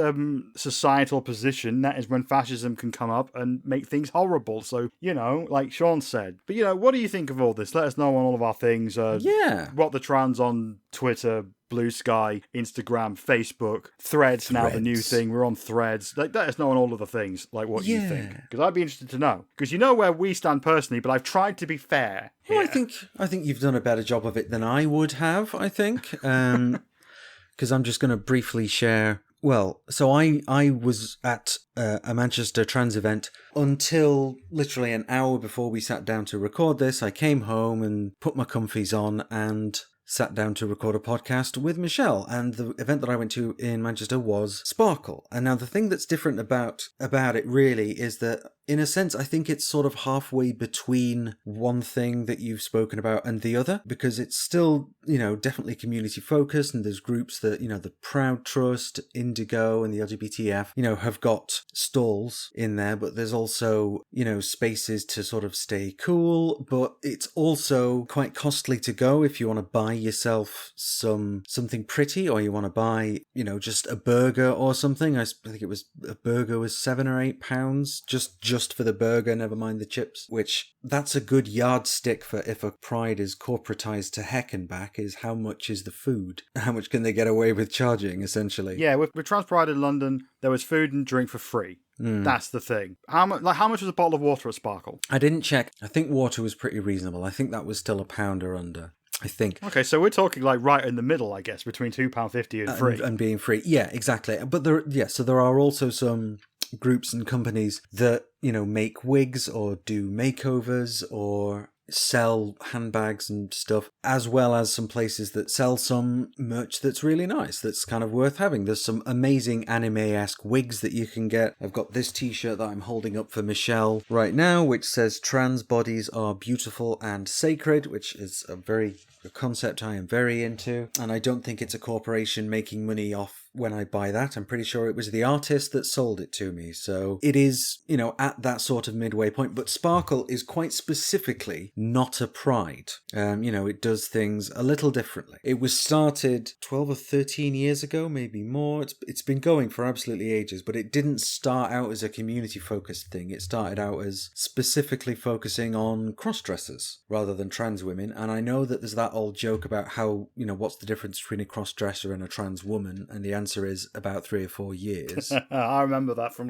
societal position, that is when fascism can come up and make things horrible. So, you know, like Sean said. But, you know, what do you think of all this? Let us know on all of our things. What the Trans on Twitter, Blue Sky, Instagram, Facebook, Threads. Now the new thing. We're on Threads. Let us know on all of the things, like what you think. Because I'd be interested to know. Because you know where we stand personally, but I've tried to be fair here. Well, I think you've done a better job of it than I would have, I think. Because I'm just going to briefly share. Well, so I was at a Manchester trans event until literally an hour before we sat down to record this. I came home and put my comfies on and sat down to record a podcast with Michelle, and the event that I went to in Manchester was Sparkle. And now the thing that's different about it really is that, in a sense, I think it's sort of halfway between one thing that you've spoken about and the other, because it's still, you know, definitely community focused, and there's groups that, you know, the Proud Trust, Indigo, and the LGBTF, you know, have got stalls in there, but there's also, you know, spaces to sort of stay cool, but it's also quite costly to go if you want to buy yourself something pretty, or you want to buy, you know, just a burger or something. I think it was a burger was £7 or £8 just for the burger, never mind the chips, which that's a good yardstick for if a Pride is corporatized to heck and back, is how much is the food? How much can they get away with charging, essentially? Yeah, with Trans Pride in London, there was food and drink for free. That's the thing. How much was a bottle of water at Sparkle? I didn't check. I think water was pretty reasonable. I think that was still £1 or under, I think. Okay, so we're talking like right in the middle, I guess, between £2.50 and free. And being free. Yeah, exactly. But so there are also some groups and companies that, you know, make wigs or do makeovers or sell handbags and stuff, as well as some places that sell some merch that's really nice, that's kind of worth having. There's some amazing anime-esque wigs that you can get. I've got this t-shirt that I'm holding up for Michelle right now, which says trans bodies are beautiful and sacred, which is a concept I am very into, and I don't think it's a corporation making money off when I buy that. I'm pretty sure it was the artist that sold it to me. So it is, at that sort of midway point. But Sparkle is quite specifically not a pride. It does things a little differently. It was started 12 or 13 years ago, maybe more. It's been going for absolutely ages, but it didn't start out as a community-focused thing. It started out as specifically focusing on cross-dressers rather than trans women. And I know that there's that old joke about how, what's the difference between a cross-dresser and a trans woman? And the answer is about 3 or 4 years. I remember that from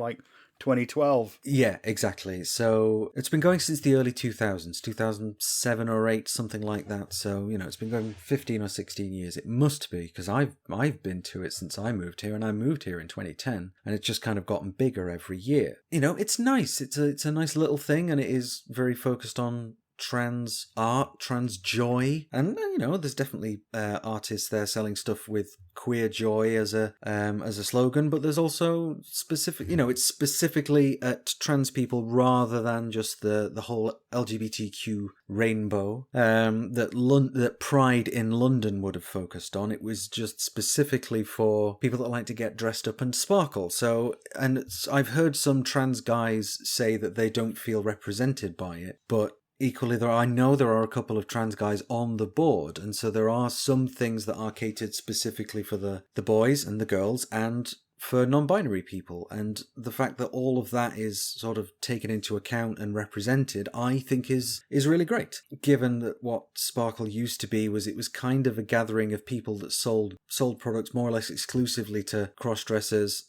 2012. Yeah, exactly. So it's been going since the early 2000s, 2007 or 8, something like that. So, it's been going 15 or 16 years. It must be, because I've been to it since I moved here, and I moved here in 2010, and it's just kind of gotten bigger every year. It's nice. It's a nice little thing, and it is very focused on trans art, trans joy, and there's definitely artists there selling stuff with queer joy as a slogan, but there's also specific, it's specifically at trans people rather than just the whole LGBTQ rainbow that Pride in London would have focused on. It was just specifically for people that like to get dressed up and sparkle. So, and I've heard some trans guys say that they don't feel represented by it, but equally, I know there are a couple of trans guys on the board, and so there are some things that are catered specifically for the boys and the girls and for non-binary people. And the fact that all of that is sort of taken into account and represented, I think is really great. Given that what Sparkle used to be it was kind of a gathering of people that sold products more or less exclusively to cross-dressers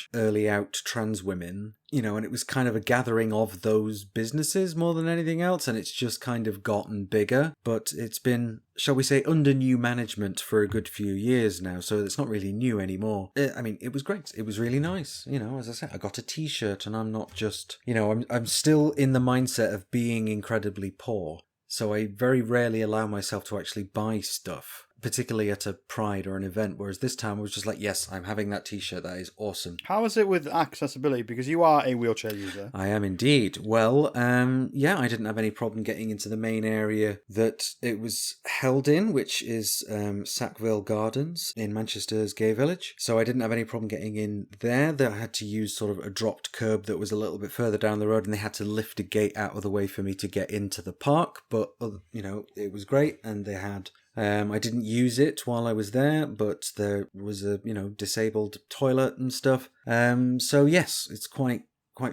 / early out trans women. And it was kind of a gathering of those businesses more than anything else, and it's just kind of gotten bigger. But it's been, shall we say, under new management for a good few years now, so it's not really new anymore. It was great. It was really nice. As I said, I got a t-shirt, and I'm not just, I'm still in the mindset of being incredibly poor, so I very rarely allow myself to actually buy stuff, particularly at a Pride or an event, whereas this time I was just like, yes, I'm having that t-shirt, that is awesome. How is it with accessibility? Because you are a wheelchair user. I am indeed. Well, I didn't have any problem getting into the main area that it was held in, which is Sackville Gardens in Manchester's Gay Village. So I didn't have any problem getting in there. I had to use sort of a dropped curb that was a little bit further down the road, and they had to lift a gate out of the way for me to get into the park. But, it was great, and they had... I didn't use it while I was there, but there was a, disabled toilet and stuff. So yes, it's quite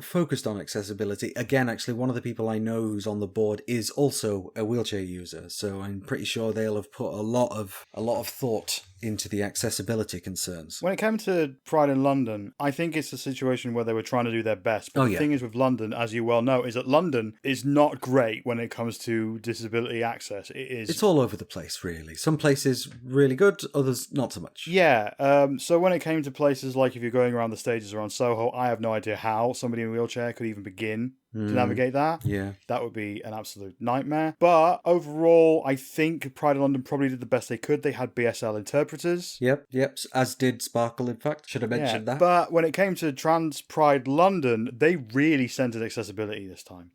focused on accessibility. Again, actually, one of the people I know who's on the board is also a wheelchair user, so I'm pretty sure they'll have put a lot of thought into the accessibility concerns. When it came to Pride in London, I think it's a situation where they were trying to do their best. But the thing is with London, as you well know, is that London is not great when it comes to disability access. It's all over the place, really. Some places really good, others not so much. Yeah. So when it came to places like if you're going around the stages around Soho, I have no idea how somebody in a wheelchair could even begin to navigate that. Yeah. That would be an absolute nightmare. But overall, I think Pride in London probably did the best they could. They had BSL interpreters. Yep. As did Sparkle, in fact. Should have mentioned that. But when it came to Trans Pride London, they really centered accessibility this time.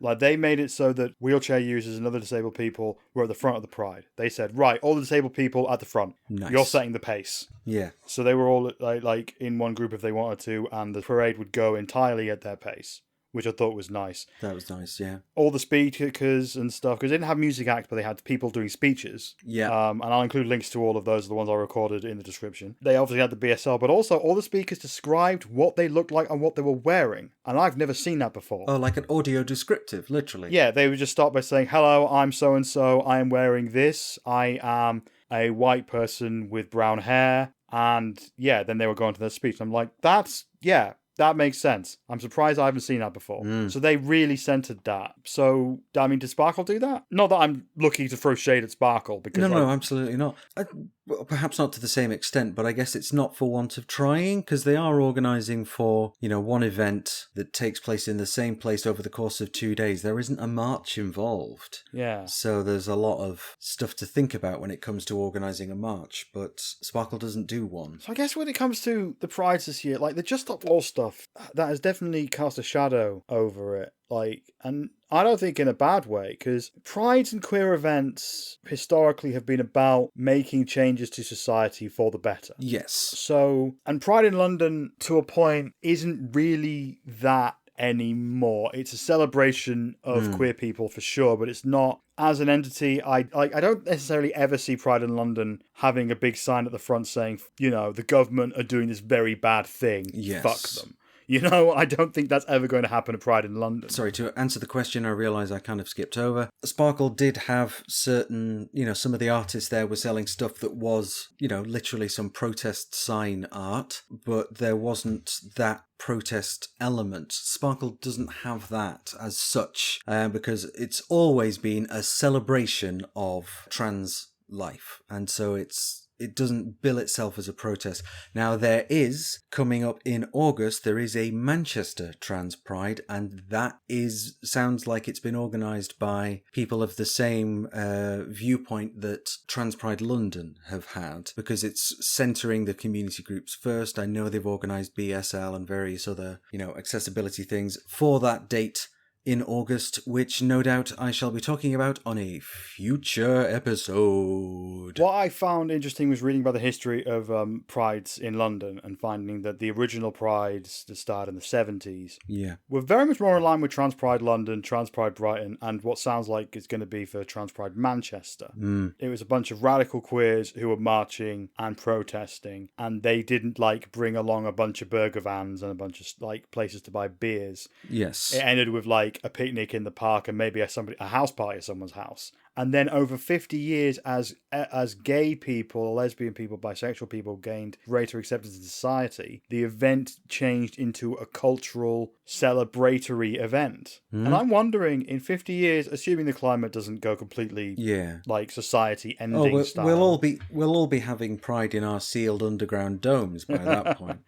Like, they made it so that wheelchair users and other disabled people were at the front of the Pride. They said, right, all the disabled people at the front. Nice. You're setting the pace. Yeah. So they were all like in one group if they wanted to, and the parade would go entirely at their pace, which I thought was nice. That was nice, yeah. All the speakers and stuff, because they didn't have music acts, but they had people doing speeches. Yeah. And I'll include links to all of those, the ones I recorded in the description. They obviously had the BSL, but also all the speakers described what they looked like and what they were wearing. And I've never seen that before. Oh, like an audio descriptive, literally. Yeah, they would just start by saying, hello, I'm so-and-so, I am wearing this, I am a white person with brown hair. And yeah, then they were going to their speech. I'm like, that makes sense. I'm surprised I haven't seen that before. So they really centered that. So, did Sparkle do that? Not that I'm looking to throw shade at Sparkle. Because No, absolutely not. Well, perhaps not to the same extent, but I guess it's not for want of trying, because they are organising for, one event that takes place in the same place over the course of 2 days. There isn't a march involved. Yeah. So there's a lot of stuff to think about when it comes to organising a march, but Sparkle doesn't do one. So I guess when it comes to the prides this year, like the Just Stop War stuff, that has definitely cast a shadow over it. And I don't think in a bad way, because prides and queer events historically have been about making changes to society for the better. Yes. So, and Pride in London, to a point, isn't really that anymore. It's a celebration of queer people for sure, but it's not as an entity. I don't necessarily ever see Pride in London having a big sign at the front saying, the government are doing this very bad thing. Yes. Fuck them. I don't think that's ever going to happen at Pride in London. Sorry, to answer the question, I realise I kind of skipped over. Sparkle did have certain, some of the artists there were selling stuff that was, literally some protest sign art, but there wasn't that protest element. Sparkle doesn't have that as such, because it's always been a celebration of trans life, and so it doesn't bill itself as a protest. Now, there is, coming up in August, there is a Manchester Trans Pride, and that sounds like it's been organised by people of the same viewpoint that Trans Pride London have had, because it's centering the community groups first. I know they've organised BSL and various other, accessibility things for that date in August, which no doubt I shall be talking about on a future episode. What I found interesting was reading about the history of prides in London and finding that the original prides that started in the 70s were very much more in line with Trans Pride London, Trans Pride Brighton, and what sounds like it's going to be for Trans Pride Manchester. It was a bunch of radical queers who were marching and protesting, and they didn't bring along a bunch of burger vans and a bunch of places to buy beers. Yes. It ended with a picnic in the park and maybe a house party at someone's house. And then over 50 years, as gay people, lesbian people, bisexual people gained greater acceptance in society, the event changed into a cultural celebratory event. And I'm wondering, in 50 years, assuming the climate doesn't go completely society ending style. We'll all be having pride in our sealed underground domes by that point.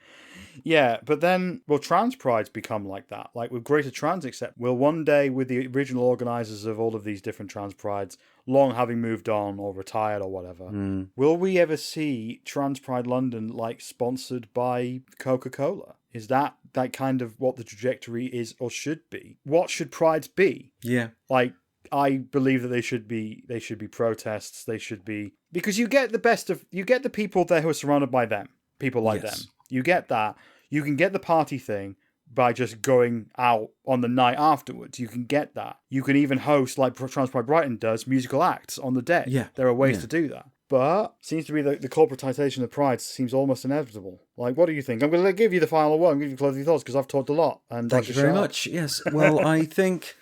Yeah, but then will trans prides become like that? With greater trans accept, will one day, with the original organisers of all of these different trans prides, long having moved on or retired or whatever, will we ever see Trans Pride London sponsored by Coca-Cola? Is that kind of what the trajectory is or should be? What should prides be? Yeah. I believe that they should be protests. They should be, because you get the people there who are surrounded by them, people like them. You get that. You can get the party thing by just going out on the night afterwards. You can get that. You can even host, like Trans Pride Brighton does, musical acts on the day. Yeah. There are ways to do that. But seems to be the corporatization of pride seems almost inevitable. What do you think? I'm going to give you the final word. I'm going to give you closing thoughts because I've talked a lot. And thank you very much. Yes. Well, I think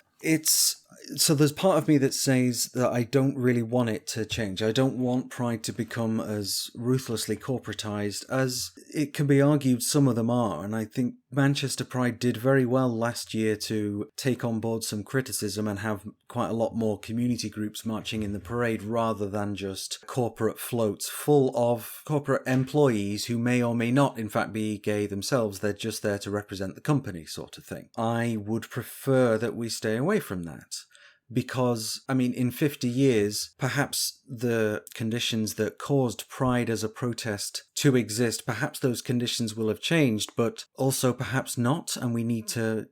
so there's part of me that says that I don't really want it to change. I don't want Pride to become as ruthlessly corporatized as it can be argued some of them are. And I think Manchester Pride did very well last year to take on board some criticism and have quite a lot more community groups marching in the parade rather than just corporate floats full of corporate employees who may or may not in fact be gay themselves. They're just there to represent the company sort of thing. I would prefer that we stay away from that. Because, in 50 years, perhaps the conditions that caused Pride as a protest to exist, perhaps those conditions will have changed, but also perhaps not, and we need to,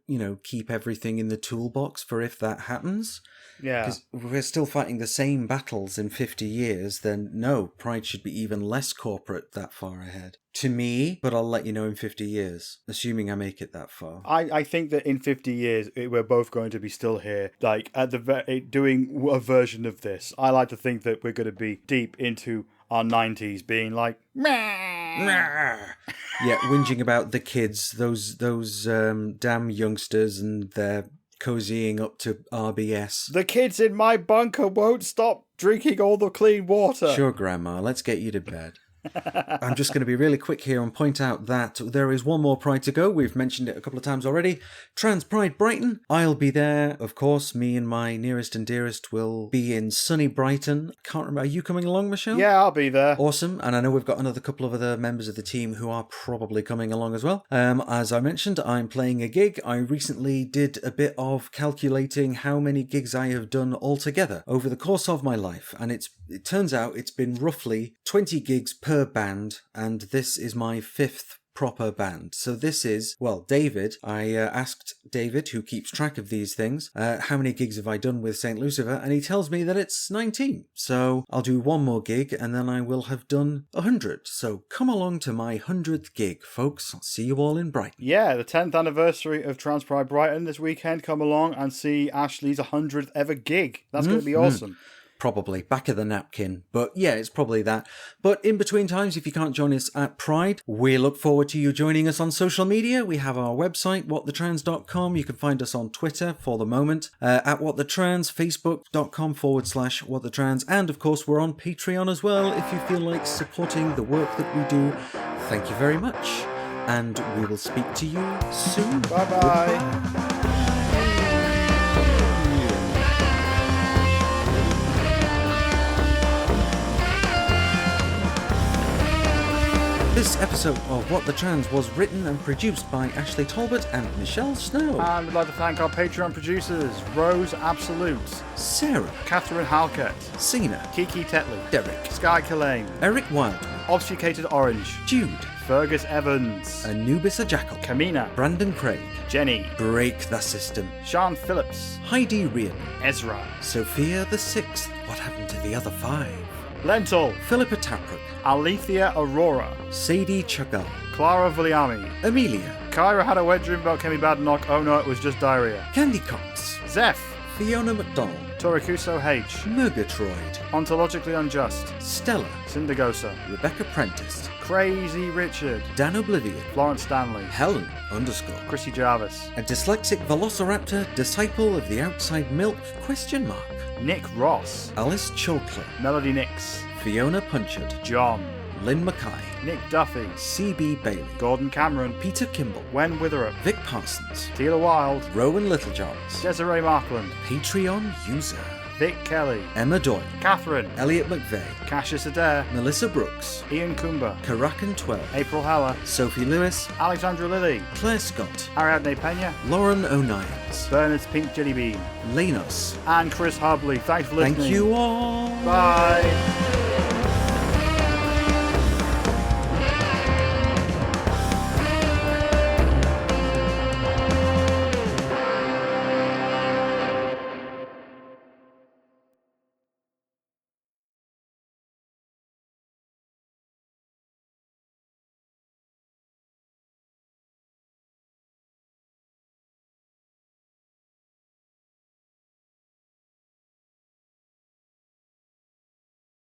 keep everything in the toolbox for if that happens. Yeah. Because if we're still fighting the same battles in 50 years, then no, Pride should be even less corporate that far ahead. To me, but I'll let you know in 50 years, assuming I make it that far. I think that in 50 years, we're both going to be still here, doing a version of this. I like to think that we're going to be deep into our 90s being like, yeah, whinging about the kids, those damn youngsters and their cozying up to RBS. The kids in my bunker won't stop drinking all the clean water. Sure, Grandma, let's get you to bed. I'm just going to be really quick here and point out that there is one more Pride to go. We've mentioned it a couple of times already. Trans Pride Brighton. I'll be there, of course. Me and my nearest and dearest will be in sunny Brighton. Can't remember. Are you coming along, Michelle? Yeah, I'll be there. Awesome. And I know we've got another couple of other members of the team who are probably coming along as well. As I mentioned, I'm playing a gig. I recently did a bit of calculating how many gigs I have done altogether over the course of my life. And it turns out it's been roughly 20 gigs per band. And this is my 5th proper band. So this is, well, David. I asked David, who keeps track of these things, how many gigs have I done with St. Lucifer, and he tells me that it's 19. So I'll do one more gig and then I will have done 100. So come along to my 100th gig, folks. I'll see you all in Brighton. Yeah, the 10th anniversary of Trans Pride Brighton this weekend. Come along and see Ashley's 100th ever gig. That's going to be awesome. Probably back of the napkin, but yeah, it's probably that. But in between times, if you can't join us at Pride, we look forward to you joining us on social media. We have our website, whatthetrans.com. You can find us on Twitter for the moment, at whatthetrans, facebook.com/whatthetrans, and of course we're on Patreon as well if you feel like supporting the work that we do. Thank you very much, and we will speak to you soon. Bye-bye. This episode of What the Trans was written and produced by Ashley Talbot and Michelle Snow. And we'd like to thank our Patreon producers, Rose Absolute, Sarah, Catherine Halkett, Sina, Kiki Tetley, Derek, Sky Killeen, Eric Wildman, Obfuscated Orange, Jude, Fergus Evans, Anubis Ajackal, Kamina, Brandon Craig, Jenny, Break the System, Sean Phillips, Heidi Rian, Ezra, Sophia the Sixth, what happened to the other 5? Lentil, Philippa Taprook, Alethea Aurora, Sadie Chagall, Clara Viliami, Amelia, Kyra had a wet dream about Kemi Badnock, oh no, it was just diarrhea, Candy Cox, Zeph, Fiona McDonald, Torikuso H, Murgatroyd, Ontologically Unjust, Stella, Syndagosa, Rebecca Prentice, Crazy Richard, Dan Oblivion, Florence Stanley, Helen Chrissy Jarvis, a dyslexic velociraptor, disciple of the outside milk, ? Nick Ross, Alice Chalkley, Melody Nix, Fiona Punchard, John, Lynn Mackay, Nick Duffy, C.B. Bailey, Gordon Cameron, Peter Kimball, Wen Witherup, Vic Parsons, Tila Wild, Rowan Littlejohns, Desiree Markland, Patreon user, Vic Kelly, Emma Doyle, Catherine, Elliot McVeigh, Cassius Adair, Melissa Brooks, Ian Coomber, Karakan12, April Heller, Sophie Lewis, Alexandra Lilly, Claire Scott, Ariadne Pena, Lauren O'Nions, Bernard's Pink Jelly Bean, Lenos. and Chris Hubley. Thanks for listening. Thank you all. Bye.